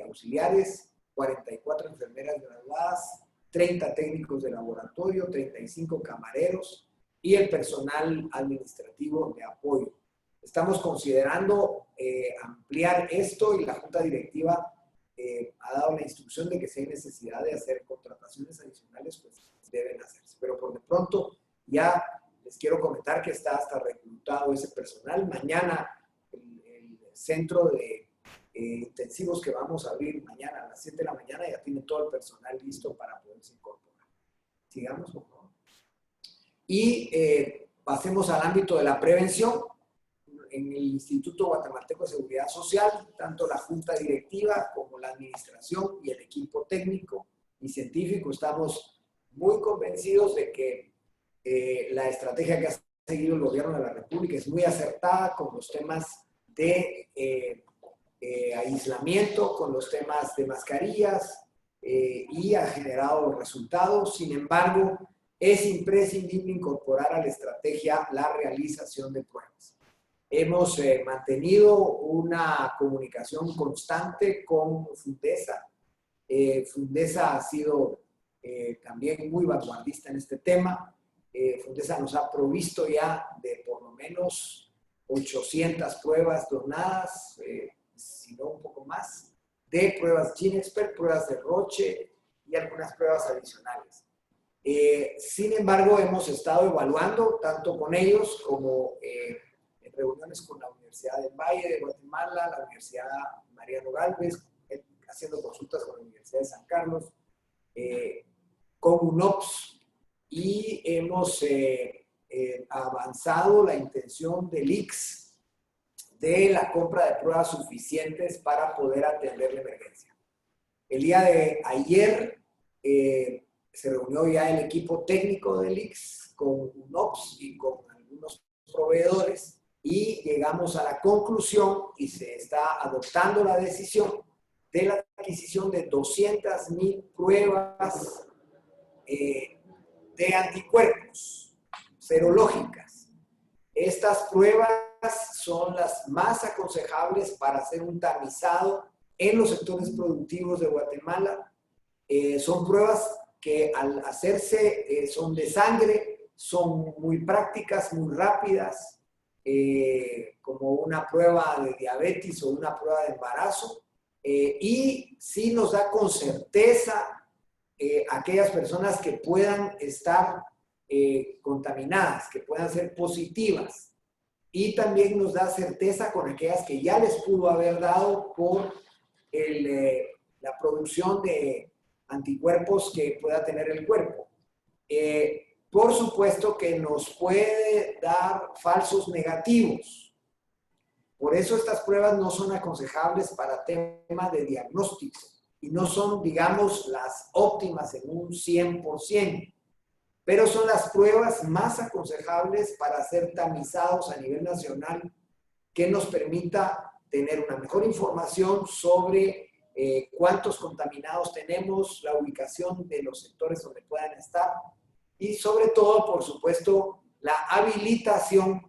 auxiliares, 44 enfermeras graduadas, 30 técnicos de laboratorio, 35 camareros, y el personal administrativo de apoyo. Estamos considerando ampliar esto y la Junta Directiva ha dado la instrucción de que si hay necesidad de hacer contrataciones adicionales, pues deben hacerse. Pero por de pronto ya les quiero comentar que está hasta reclutado ese personal. Mañana el centro de intensivos que vamos a abrir mañana a las 7 de la mañana ya tiene todo el personal listo para poderse incorporar. Sigamos, por favor. Y pasemos al ámbito de la prevención. En el Instituto Guatemalteco de Seguridad Social, tanto la Junta Directiva como la Administración y el equipo técnico y científico estamos muy convencidos de que la estrategia que seguido el gobierno de la República es muy acertada con los temas de aislamiento, con los temas de mascarillas, y ha generado resultados. Sin embargo, es imprescindible incorporar a la estrategia la realización de pruebas. Hemos mantenido una comunicación constante con Fundesa. Fundesa ha sido también muy vanguardista en este tema. Fundesa nos ha provisto ya de por lo menos 800 pruebas donadas, si no un poco más, de pruebas GeneXpert, pruebas de Roche y algunas pruebas adicionales. Sin embargo, hemos estado evaluando tanto con ellos como en reuniones con la Universidad del Valle de Guatemala, la Universidad Mariano Gálvez, haciendo consultas con la Universidad de San Carlos, con UNOPS, y hemos avanzado la intención del ICS de la compra de pruebas suficientes para poder atender la emergencia. El día de ayer se reunió ya el equipo técnico del ICS con UNOPS y con algunos proveedores, y llegamos a la conclusión y se está adoptando la decisión de la adquisición de 200,000 pruebas de anticuerpos serológicas. Estas pruebas son las más aconsejables para hacer un tamizado en los sectores productivos de Guatemala. Son pruebas que al hacerse son de sangre, son muy prácticas, muy rápidas, como una prueba de diabetes o una prueba de embarazo, y sí nos da con certeza aquellas personas que puedan estar contaminadas, que puedan ser positivas, y también nos da certeza con aquellas que ya les pudo haber dado por la producción de anticuerpos que pueda tener el cuerpo. Por supuesto que nos puede dar falsos negativos. Por eso estas pruebas no son aconsejables para temas de diagnóstico y no son, digamos, las óptimas en un 100%, pero son las pruebas más aconsejables para ser tamizados a nivel nacional, que nos permita tener una mejor información sobre cuántos contaminados tenemos, la ubicación de los sectores donde puedan estar, y sobre todo, por supuesto, la habilitación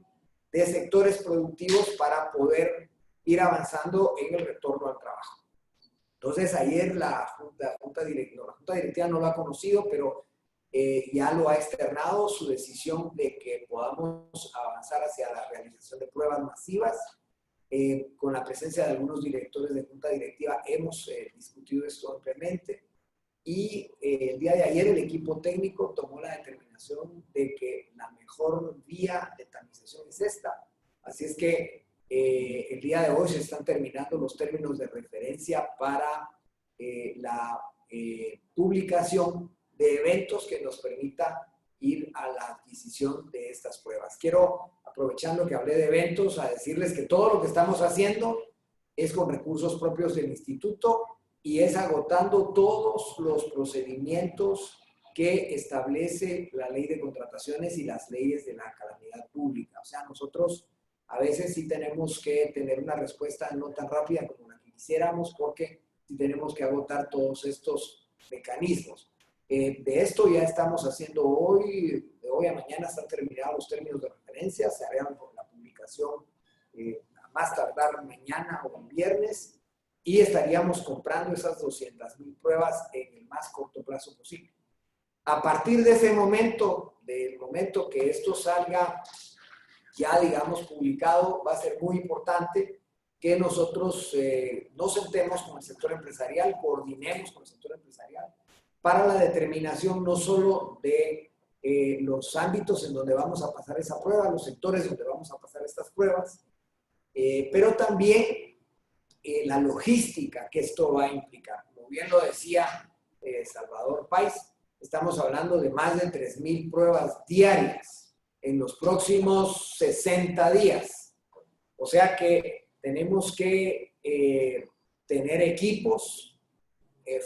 de sectores productivos para poder ir avanzando en el retorno al trabajo. Entonces, ayer la Junta Directiva no lo ha conocido, pero ya lo ha externado su decisión de que podamos avanzar hacia la realización de pruebas masivas. Con la presencia de algunos directores de Junta Directiva hemos discutido esto ampliamente, y el día de ayer el equipo técnico tomó la determinación de que la mejor vía de tamización es esta. Así es que el día de hoy se están terminando los términos de referencia para la publicación de eventos que nos permita ir a la adquisición de estas pruebas. Quiero, aprovechando que hablé de eventos, a decirles que todo lo que estamos haciendo es con recursos propios del instituto y es agotando todos los procedimientos que establece la ley de contrataciones y las leyes de la calamidad pública. O sea, nosotros a veces sí tenemos que tener una respuesta no tan rápida como la que quisiéramos, porque sí tenemos que agotar todos estos mecanismos. De esto ya estamos haciendo hoy, de hoy a mañana están terminados los términos de referencia, se harán por la publicación a más tardar mañana o el viernes, y estaríamos comprando esas 200,000 pruebas en el más corto plazo posible. A partir de ese momento, del momento que esto salga ya, digamos, publicado, va a ser muy importante que nosotros nos sentemos con el sector empresarial, coordinemos con el sector empresarial para la determinación no solo de los ámbitos en donde vamos a pasar esa prueba, los sectores donde vamos a pasar estas pruebas, pero también la logística que esto va a implicar. Como bien lo decía Salvador Pais, estamos hablando de más de 3,000 pruebas diarias en los próximos 60 días. O sea que tenemos que tener equipos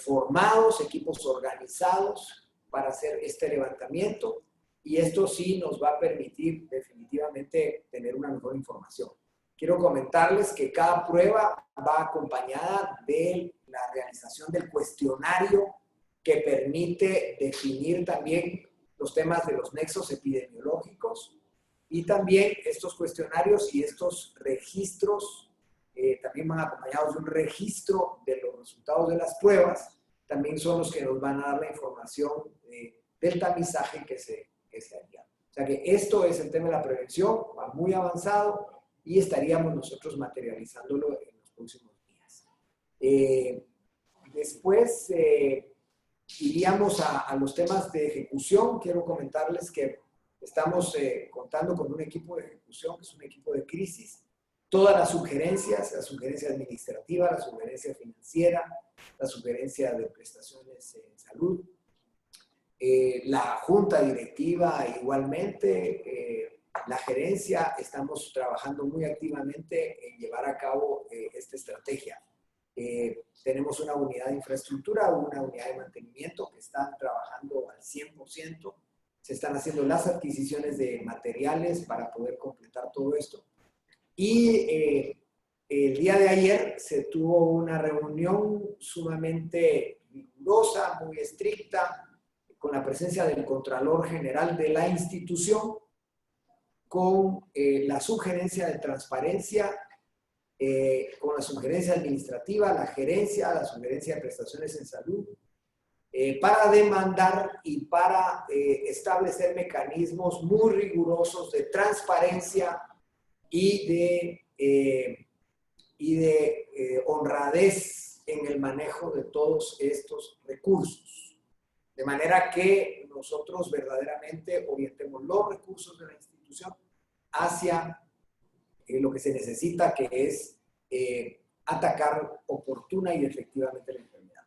formados, equipos organizados para hacer este levantamiento. y esto sí nos va a permitir definitivamente tener una mejor información. Quiero comentarles que cada prueba va acompañada de la realización del cuestionario que permite definir también los temas de los nexos epidemiológicos, y también estos cuestionarios y estos registros también van acompañados de un registro de los resultados de las pruebas, también son los que nos van a dar la información del tamizaje que se haría. O sea que esto es el tema de la prevención, va muy avanzado y estaríamos nosotros materializándolo en los próximos días. Después iríamos a los temas de ejecución. Quiero comentarles que estamos contando con un equipo de ejecución, que es un equipo de crisis. Todas las sugerencias, la sugerencia administrativa, la sugerencia financiera, la sugerencia de prestaciones en salud, la junta directiva igualmente, la gerencia, estamos trabajando muy activamente en llevar a cabo esta estrategia. Tenemos una unidad de infraestructura, una unidad de mantenimiento que están trabajando al 100%. Se están haciendo las adquisiciones de materiales para poder completar todo esto. Y el día de ayer se tuvo una reunión sumamente rigurosa, muy estricta, con la presencia del Contralor General de la institución, con la sugerencia de transparencia, con la sugerencia administrativa, la gerencia, la sugerencia de prestaciones en salud, para demandar y para establecer mecanismos muy rigurosos de transparencia y de honradez en el manejo de todos estos recursos. De manera que nosotros verdaderamente orientemos los recursos de la institución hacia lo que se necesita, que es atacar oportuna y efectivamente la enfermedad.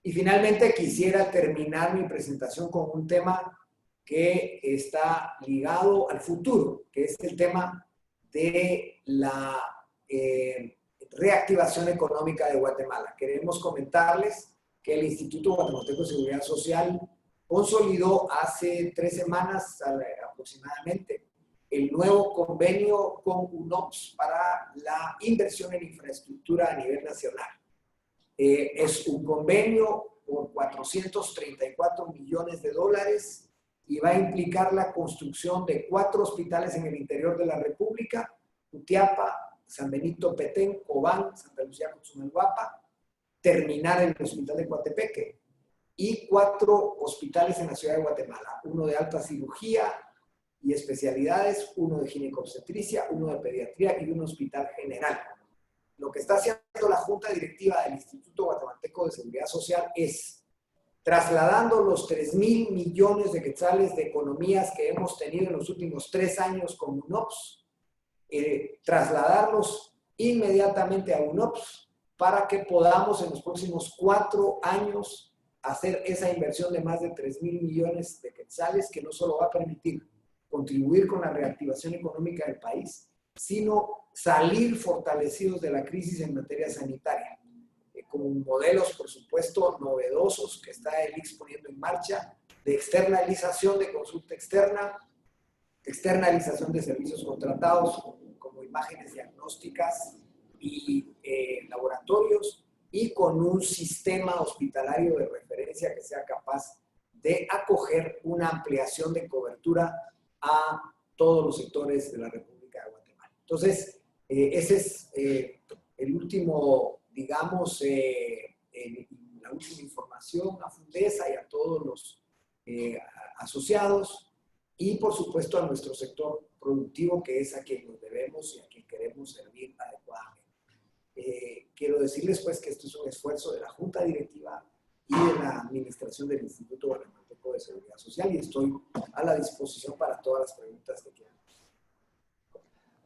Y finalmente quisiera terminar mi presentación con un tema que está ligado al futuro, que es el tema de la reactivación económica de Guatemala. Queremos comentarles que el Instituto Guatemalteco de Seguridad Social consolidó hace 3 semanas aproximadamente el nuevo convenio con UNOPS para la inversión en infraestructura a nivel nacional. Es un convenio por $434 millones y va a implicar la construcción de 4 hospitales en el interior de la República: Jutiapa, San Benito, Petén, Cobán, Santa Lucía, Cochumalguapa, terminar el hospital de Coatepeque y 4 hospitales en la ciudad de Guatemala, uno de alta cirugía y especialidades, uno de ginecobstetricia, uno de pediatría y un hospital general. Lo que está haciendo la Junta Directiva del Instituto Guatemalteco de Seguridad Social es trasladando los 3,000 millones de quetzales de economías que hemos tenido en los últimos 3 años con UNOPS, trasladarlos inmediatamente a UNOPS para que podamos en los próximos 4 años hacer esa inversión de más de 3,000 millones de quetzales, que no solo va a permitir contribuir con la reactivación económica del país, sino salir fortalecidos de la crisis en materia sanitaria, con modelos, por supuesto, novedosos que está el ICS poniendo en marcha, de externalización de consulta externa, externalización de servicios contratados, como imágenes diagnósticas y laboratorios, y con un sistema hospitalario de referencia que sea capaz de acoger una ampliación de cobertura a todos los sectores de la República de Guatemala. Entonces, ese es el último, digamos, la última información a Fundesa y a todos los asociados, y por supuesto a nuestro sector productivo, que es a quien nos debemos y a quien queremos servir adecuadamente. Quiero decirles pues que esto es un esfuerzo de la Junta Directiva y de la Administración del Instituto Guatemalteco de Seguridad Social, y estoy a la disposición para todas las preguntas que quieran.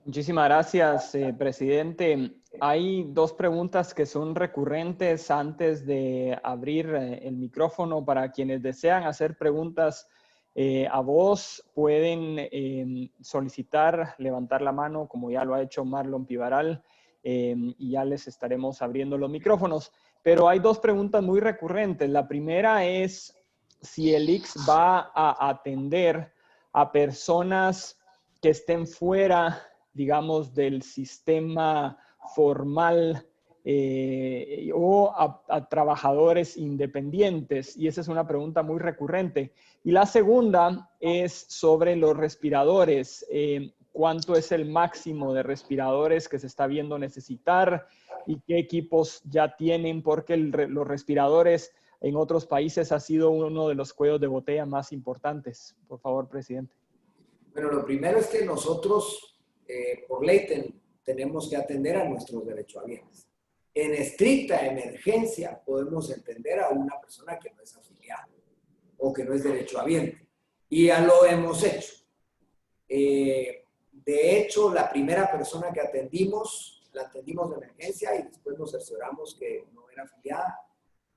Muchísimas gracias, presidente. Hay 2 preguntas que son recurrentes antes de abrir el micrófono. Para quienes desean hacer preguntas a voz, pueden solicitar levantar la mano, como ya lo ha hecho Marlon Pivaral, y ya les estaremos abriendo los micrófonos. Pero hay 2 preguntas muy recurrentes. La primera es si el ICS va a atender a personas que estén fuera, digamos, del sistema formal o a trabajadores independientes? Y esa es una pregunta muy recurrente. Y la segunda es sobre los respiradores. ¿Cuánto es el máximo de respiradores que se está viendo necesitar y qué equipos ya tienen? Porque los respiradores en otros países ha sido uno de los cuellos de botella más importantes. Por favor, presidente. Bueno, lo primero es que nosotros, por ley, tenemos que atender a nuestros derechohabientes. En estricta emergencia podemos entender a una persona que no es afiliada o que no es derechohabiente. Y ya lo hemos hecho. De hecho, la primera persona que atendimos, la atendimos de emergencia y después nos cercioramos que no era afiliada,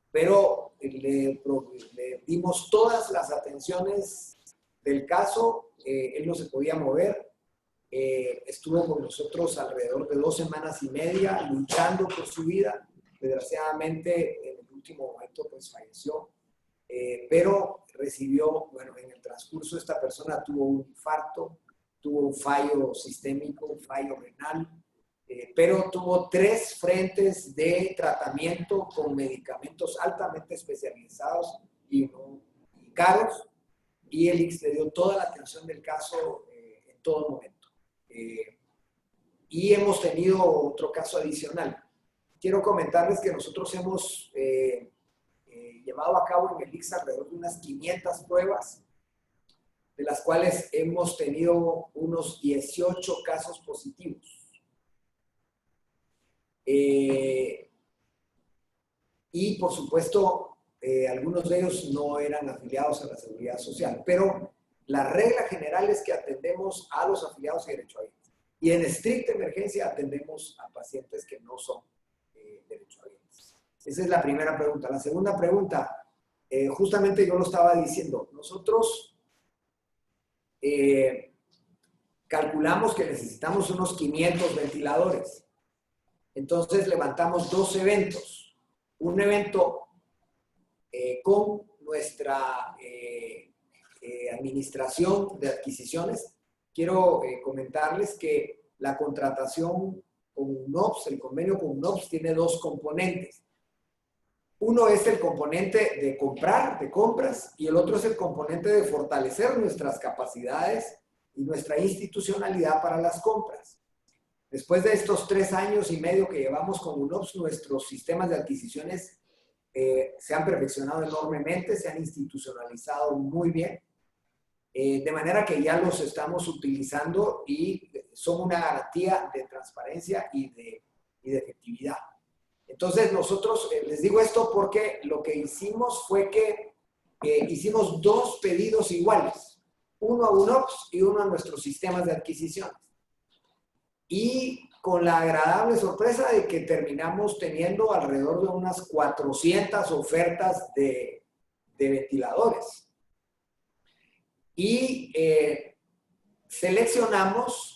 pero le dimos todas las atenciones del caso. Él no se podía mover, estuvo con nosotros alrededor de 2 semanas y media luchando por su vida. Desgraciadamente, en el último momento, pues falleció, pero recibió, bueno, en el transcurso esta persona tuvo un infarto, tuvo un fallo sistémico, un fallo renal, pero tuvo 3 frentes de tratamiento con medicamentos altamente especializados y caros, y el ICS le dio toda la atención del caso en todo momento. Y hemos tenido otro caso adicional. Quiero comentarles que nosotros hemos llevado a cabo en el ICS alrededor de unas 500 pruebas, de las cuales hemos tenido unos 18 casos positivos. Y por supuesto, algunos de ellos no eran afiliados a la Seguridad Social, pero la regla general es que atendemos a los afiliados y derechohabientes. Y en estricta emergencia atendemos a pacientes que no son derechohabientes. Esa es la primera pregunta. La segunda pregunta, justamente yo lo estaba diciendo, nosotros calculamos que necesitamos unos 500 ventiladores. Entonces levantamos 2 eventos. Un evento con nuestra administración de adquisiciones. Quiero comentarles que la contratación con UNOPS, el convenio con UNOPS, tiene 2 componentes. Uno es el componente de compras, y el otro es el componente de fortalecer nuestras capacidades y nuestra institucionalidad para las compras. Después de estos 3 años y medio que llevamos con UNOPS, nuestros sistemas de adquisiciones se han perfeccionado enormemente, se han institucionalizado muy bien, de manera que ya los estamos utilizando y son una garantía de transparencia y de efectividad. Entonces nosotros, les digo esto porque lo que hicimos fue que hicimos 2 pedidos iguales, uno a UNOPS y uno a nuestros sistemas de adquisiciones. Y con la agradable sorpresa de que terminamos teniendo alrededor de unas 400 ofertas de ventiladores. Y seleccionamos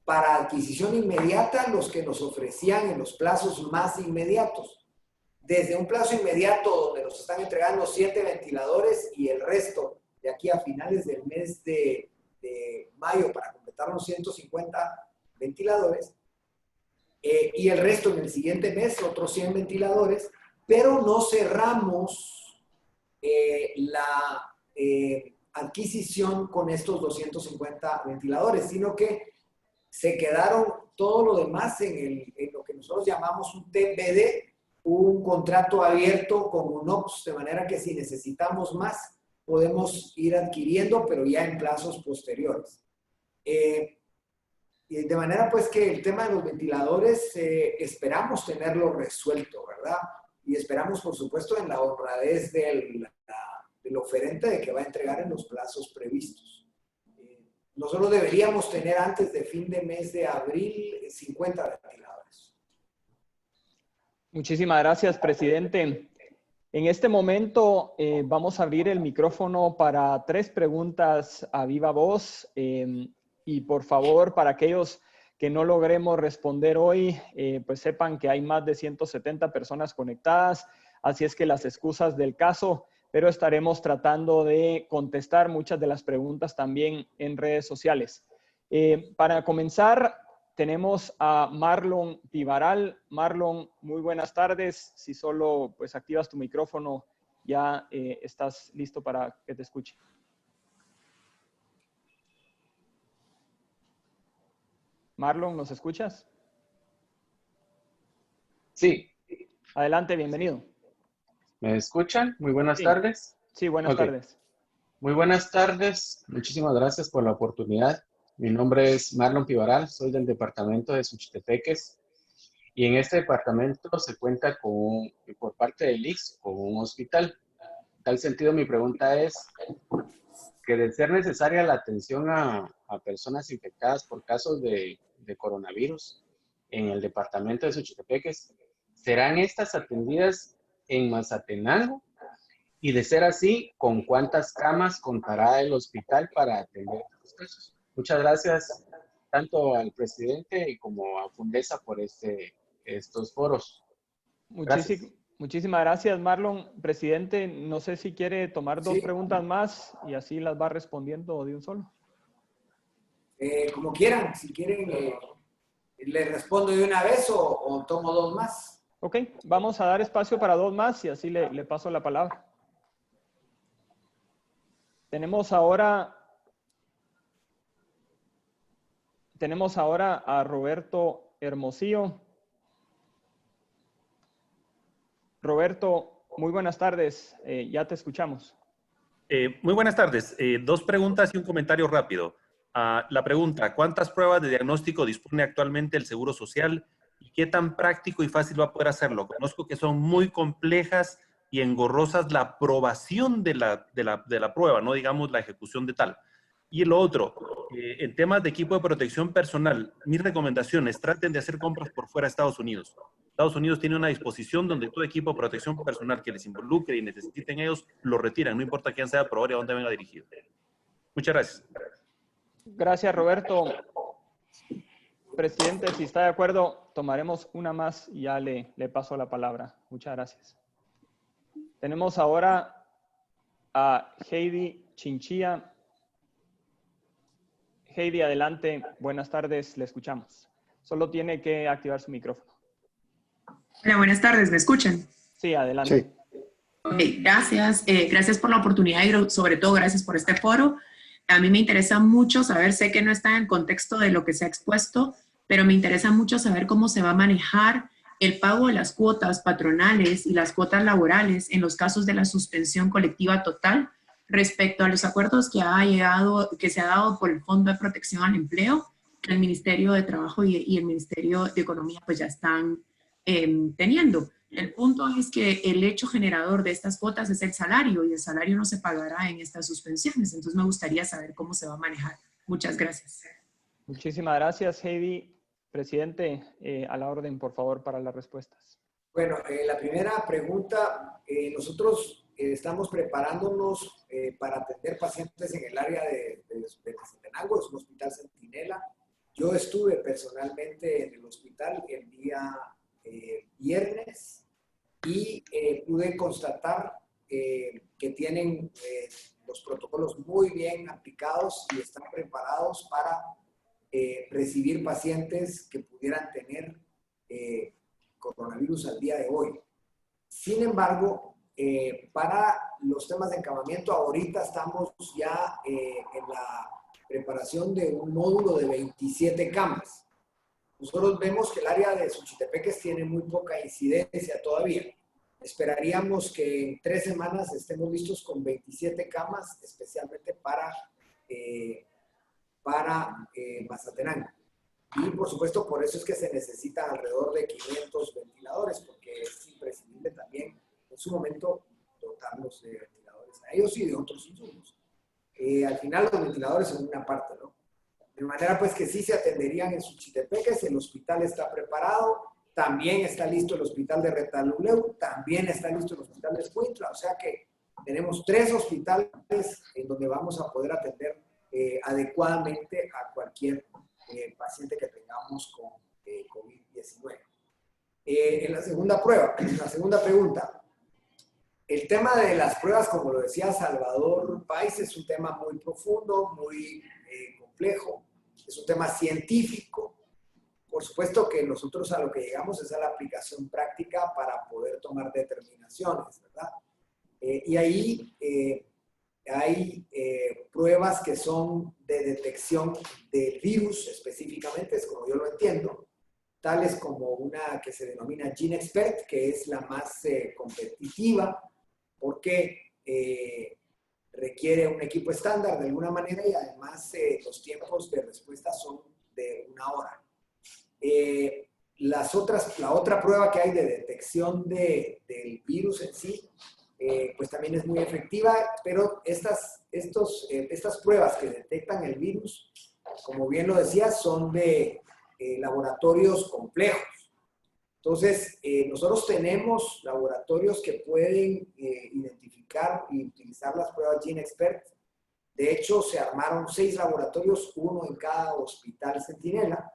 para adquisición inmediata los que nos ofrecían en los plazos más inmediatos. Desde un plazo inmediato donde nos están entregando 7 ventiladores y el resto de aquí a finales del mes de mayo para completar los 150 ventiladores, y el resto en el siguiente mes, otros 100 ventiladores, pero no cerramos la adquisición con estos 250 ventiladores, sino que se quedaron todo lo demás en lo que nosotros llamamos un TBD, un contrato abierto con UNOPS, de manera que si necesitamos más, podemos ir adquiriendo, pero ya en plazos posteriores. De manera pues que el tema de los ventiladores esperamos tenerlo resuelto, ¿verdad? Y esperamos, por supuesto, en la honradez del oferente de que va a entregar en los plazos previstos. Nosotros deberíamos tener antes de fin de mes de abril 50 ventiladores. Muchísimas gracias, presidente. En este momento vamos a abrir el micrófono para 3 preguntas a viva voz. Y por favor, para aquellos que no logremos responder hoy, pues sepan que hay más de 170 personas conectadas. Así es que las excusas del caso, pero estaremos tratando de contestar muchas de las preguntas también en redes sociales. Para comenzar, tenemos a Marlon Pivaral. Marlon, muy buenas tardes. Si solo pues activas tu micrófono, ya estás listo para que te escuche. Marlon, ¿nos escuchas? Sí. Adelante, bienvenido. ¿Me escuchan? Muy buenas Sí. tardes. Sí, buenas tardes. Muy buenas tardes. Muchísimas gracias por la oportunidad. Mi nombre es Marlon Pivaral, soy del departamento de Suchitepeques y en este departamento se cuenta con, por parte del ICS, con un hospital. En tal sentido, mi pregunta es que de ser necesaria la atención a personas infectadas por casos de coronavirus en el departamento de Suchitepeques, ¿serán estas atendidas en Mazatenango? Y de ser así, ¿con cuántas camas contará el hospital para atender estos casos? Muchas gracias tanto al presidente como a Fundesa por estos foros. Gracias. Muchísimas gracias, Marlon. Presidente, no sé si quiere tomar dos preguntas más y así las va respondiendo de un solo. Como quieran, si quieren, ¿le respondo de una vez o tomo dos más? Ok, vamos a dar espacio para dos más y así le paso la palabra. Tenemos ahora a Roberto Hermosillo. Roberto, muy buenas tardes. Ya te escuchamos. Muy buenas tardes. Dos preguntas y un comentario rápido. La pregunta, ¿cuántas pruebas de diagnóstico dispone actualmente el Seguro Social y qué tan práctico y fácil va a poder hacerlo? Conozco que son muy complejas y engorrosas la aprobación de la prueba, no digamos la ejecución de tal. Y lo otro, en temas de equipo de protección personal, mis recomendaciones, traten de hacer compras por fuera de Estados Unidos. Estados Unidos tiene una disposición donde todo equipo de protección personal que les involucre y necesiten ellos, lo retiran, no importa quién sea el proveedor y a dónde venga dirigido. Muchas gracias. Gracias, Roberto. Presidente, si está de acuerdo, tomaremos una más y ya le paso la palabra. Muchas gracias. Tenemos ahora a Heidi Chinchilla. Heidi, adelante. Buenas tardes, le escuchamos. Solo tiene que activar su micrófono. Hola, buenas tardes, ¿me escuchan? Sí, adelante. Sí. Ok, gracias. Gracias por la oportunidad y sobre todo gracias por este foro. A mí me interesa mucho saber, sé que no está en el contexto de lo que se ha expuesto, pero me interesa mucho saber cómo se va a manejar el pago de las cuotas patronales y las cuotas laborales en los casos de la suspensión colectiva total respecto a los acuerdos que se ha dado por el Fondo de Protección al Empleo, que el Ministerio de Trabajo y el Ministerio de Economía pues ya están teniendo. El punto es que el hecho generador de estas cuotas es el salario y el salario no se pagará en estas suspensiones. Entonces me gustaría saber cómo se va a manejar. Muchas gracias. Muchísimas gracias, Heidi. Presidente, a la orden, por favor, para las respuestas. Bueno, la primera pregunta, nosotros estamos preparándonos para atender pacientes en el área de Mazatenango, es un hospital Centinela. Yo estuve personalmente en el hospital el día viernes y pude constatar que tienen los protocolos muy bien aplicados y están preparados para recibir pacientes que pudieran tener coronavirus al día de hoy. Sin embargo, para los temas de encamamiento, ahorita estamos ya en la preparación de un módulo de 27 camas. Nosotros vemos que el área de Suchitepeques tiene muy poca incidencia todavía. Esperaríamos que en 3 semanas estemos listos con 27 camas, especialmente para Mazatenango. Y por supuesto, por eso es que se necesitan alrededor de 500 ventiladores, porque es imprescindible también en su momento dotarnos de ventiladores a ellos y de otros insumos. Al final los ventiladores son una parte, ¿no? De manera pues que sí se atenderían en Suchitepeques, el hospital está preparado, también está listo el hospital de Retaluleu, también está listo el hospital de Escuintla, o sea que tenemos 3 hospitales en donde vamos a poder atender adecuadamente a cualquier paciente que tengamos con COVID-19. En la segunda pregunta, El tema de las pruebas, como lo decía Salvador Pais, es un tema muy profundo, muy complejo, es un tema científico. Por supuesto que nosotros a lo que llegamos es a la aplicación práctica para poder tomar determinaciones, ¿verdad? Y ahí hay pruebas que son de detección del virus específicamente, es como yo lo entiendo, tales como una que se denomina GeneXpert, que es la más competitiva, porque requiere un equipo estándar de alguna manera y además los tiempos de respuesta son de 1 hora. La otra prueba que hay de detección del virus en sí, pues también es muy efectiva, pero estas pruebas que detectan el virus, como bien lo decía, son de laboratorios complejos. Entonces, nosotros tenemos laboratorios que pueden identificar y utilizar las pruebas GeneXpert. De hecho, se armaron 6 laboratorios, 1 en cada hospital Centinela,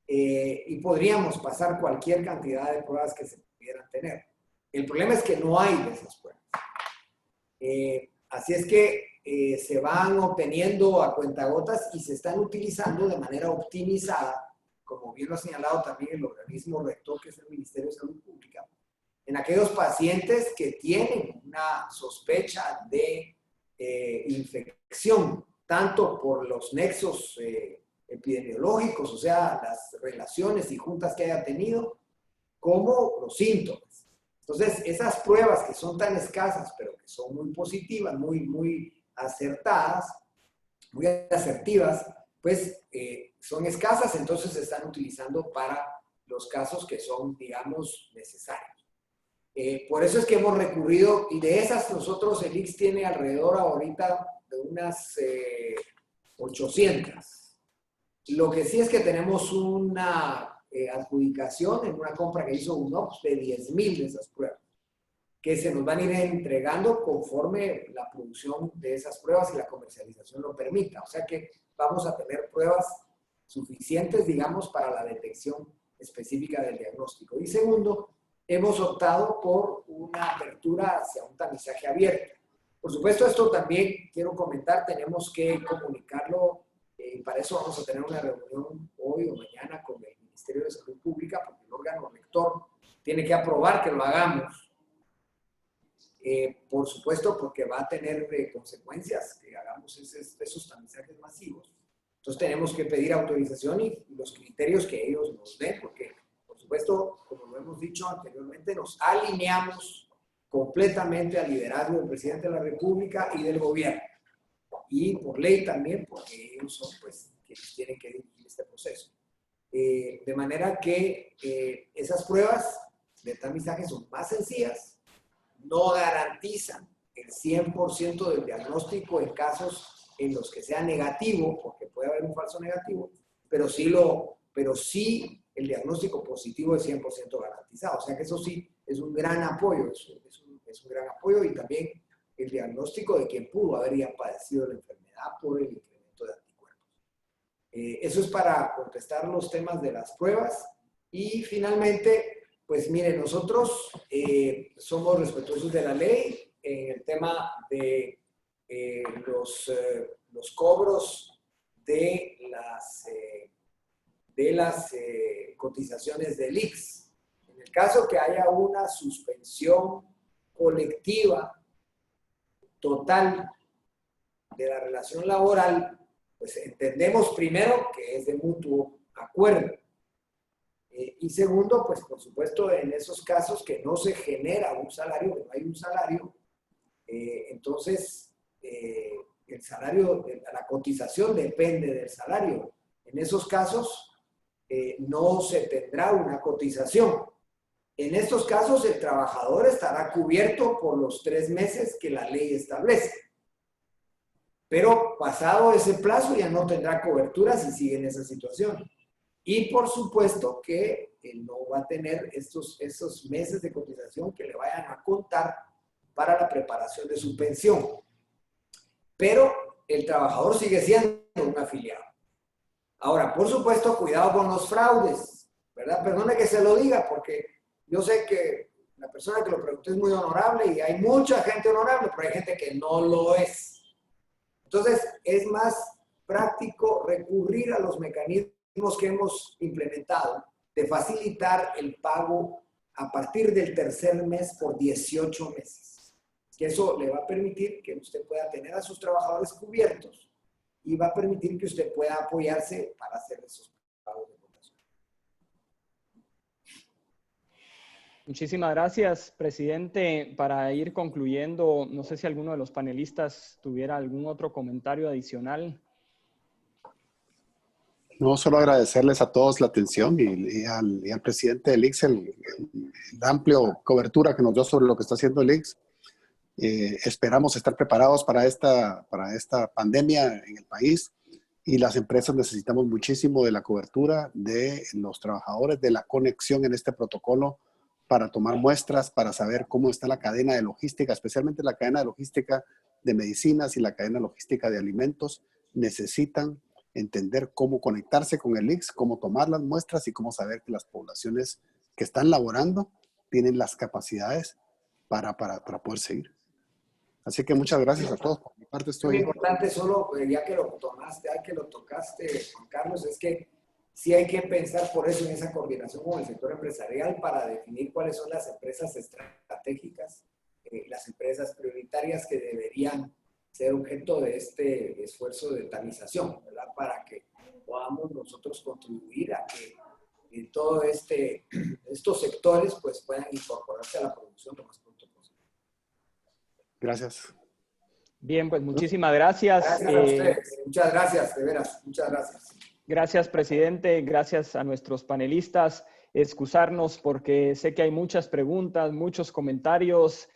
y podríamos pasar cualquier cantidad de pruebas que se pudieran tener. El problema es que no hay de esas pruebas. Así es que se van obteniendo a cuentagotas y se están utilizando de manera optimizada, como bien lo ha señalado también el organismo rector, que es el Ministerio de Salud Pública, en aquellos pacientes que tienen una sospecha de infección, tanto por los nexos epidemiológicos, o sea, las relaciones y juntas que haya tenido, como los síntomas. Entonces, esas pruebas que son tan escasas, pero que son muy positivas, muy acertadas, muy asertivas, pues son escasas, entonces se están utilizando para los casos que son, digamos, necesarios. Por eso es que hemos recurrido, y de esas nosotros, el ICS tiene alrededor ahorita de unas 800. Lo que sí es que tenemos una adjudicación en una compra que hizo UNOPS de 10,000 de esas pruebas, que se nos van a ir entregando conforme la producción de esas pruebas y la comercialización lo permita. O sea que vamos a tener pruebas suficientes, digamos, para la detección específica del diagnóstico. Y segundo, hemos optado por una apertura hacia un tamizaje abierto. Por supuesto, esto también quiero comentar, tenemos que comunicarlo, y para eso vamos a tener una reunión hoy o mañana con el Ministerio de Salud Pública, porque el órgano rector tiene que aprobar que lo hagamos. Por supuesto, porque va a tener consecuencias que hagamos esos tamizajes masivos. Entonces tenemos que pedir autorización y los criterios que ellos nos den, porque, por supuesto, como lo hemos dicho anteriormente, nos alineamos completamente al liderazgo del presidente de la República y del gobierno. Y por ley también, porque ellos son, pues, quienes tienen que dirigir este proceso. De manera que esas pruebas de tamizaje son más sencillas, no garantizan el 100% del diagnóstico en casos en los que sea negativo, porque puede haber un falso negativo, pero sí el diagnóstico positivo es 100% garantizado. O sea que eso sí es un gran apoyo, es un gran apoyo, y también el diagnóstico de quien pudo haber ya padecido la enfermedad por el incremento de anticuerpos. Eso es para contestar los temas de las pruebas. Y finalmente, pues mire, nosotros somos respetuosos de la ley en el tema de los cobros de las cotizaciones del ICS. En el caso que haya una suspensión colectiva total de la relación laboral, pues entendemos primero que es de mutuo acuerdo. Y segundo, pues por supuesto en esos casos que no se genera un salario, que no hay un salario, entonces el salario, la cotización depende del salario. En esos casos no se tendrá una cotización. En estos casos el trabajador estará cubierto por los 3 meses que la ley establece. Pero pasado ese plazo ya no tendrá cobertura si sigue en esa situación. Y por supuesto que no va a tener esos meses de cotización que le vayan a contar para la preparación de su pensión. Pero el trabajador sigue siendo un afiliado. Ahora, por supuesto, cuidado con los fraudes, ¿verdad? Perdone que se lo diga, porque yo sé que la persona que lo preguntó es muy honorable y hay mucha gente honorable, pero hay gente que no lo es. Entonces, es más práctico recurrir a los mecanismos que hemos implementado de facilitar el pago a partir del tercer mes por 18 meses. Que eso le va a permitir que usted pueda tener a sus trabajadores cubiertos y va a permitir que usted pueda apoyarse para hacer esos pagos de rotación. Muchísimas gracias, presidente. Para ir concluyendo, no sé si alguno de los panelistas tuviera algún otro comentario adicional. No, solo agradecerles a todos la atención y al presidente del ICS el amplio cobertura que nos dio sobre lo que está haciendo el ICS. Esperamos estar preparados para esta pandemia en el país y las empresas necesitamos muchísimo de la cobertura de los trabajadores, de la conexión en este protocolo para tomar muestras, para saber cómo está la cadena de logística, especialmente la cadena de logística de medicinas y la cadena logística de alimentos. Necesitan entender cómo conectarse con el ICS, cómo tomar las muestras y cómo saber que las poblaciones que están laborando tienen las capacidades para poder seguir. Así que muchas gracias a todos. Por mi parte estoy... Muy importante, solo ya que lo tomaste, ya que lo tocaste, Juan Carlos, es que sí hay que pensar por eso en esa coordinación con el sector empresarial para definir cuáles son las empresas estratégicas, las empresas prioritarias que deberían ser objeto de este esfuerzo de tamización, ¿verdad? Para que podamos nosotros contribuir a que todos estos sectores pues, puedan incorporarse a la producción lo más pronto posible. Gracias. Bien, pues muchísimas gracias. Gracias a ustedes. Muchas gracias, de veras. Muchas gracias. Gracias, presidente. Gracias a nuestros panelistas. Excusarnos porque sé que hay muchas preguntas, muchos comentarios.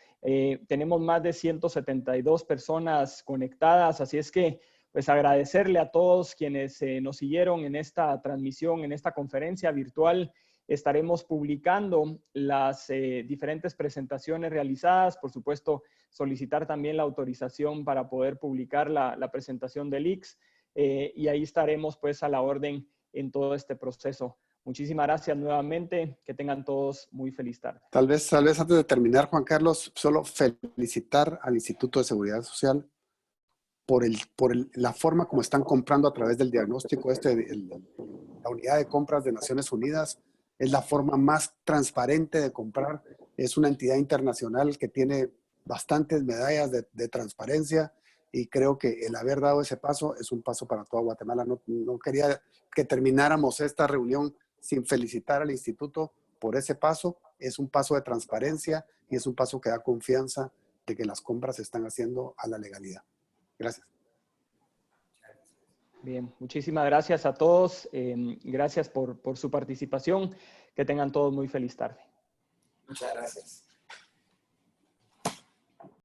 Tenemos más de 172 personas conectadas, así es que pues agradecerle a todos quienes nos siguieron en esta transmisión, en esta conferencia virtual. Estaremos publicando las diferentes presentaciones realizadas, por supuesto solicitar también la autorización para poder publicar la presentación del ICS y ahí estaremos pues a la orden en todo este proceso. Muchísimas gracias nuevamente. Que tengan todos muy feliz tarde. Tal vez antes de terminar, Juan Carlos, solo felicitar al Instituto de Seguridad Social por la forma como están comprando a través del diagnóstico. La unidad de compras de Naciones Unidas es la forma más transparente de comprar. Es una entidad internacional que tiene bastantes medallas de transparencia y creo que el haber dado ese paso es un paso para toda Guatemala. No quería que termináramos esta reunión sin felicitar al instituto por ese paso. Es un paso de transparencia y es un paso que da confianza de que las compras se están haciendo a la legalidad. Gracias. Bien, muchísimas gracias a todos. Gracias por su participación. Que tengan todos muy feliz tarde. Muchas gracias.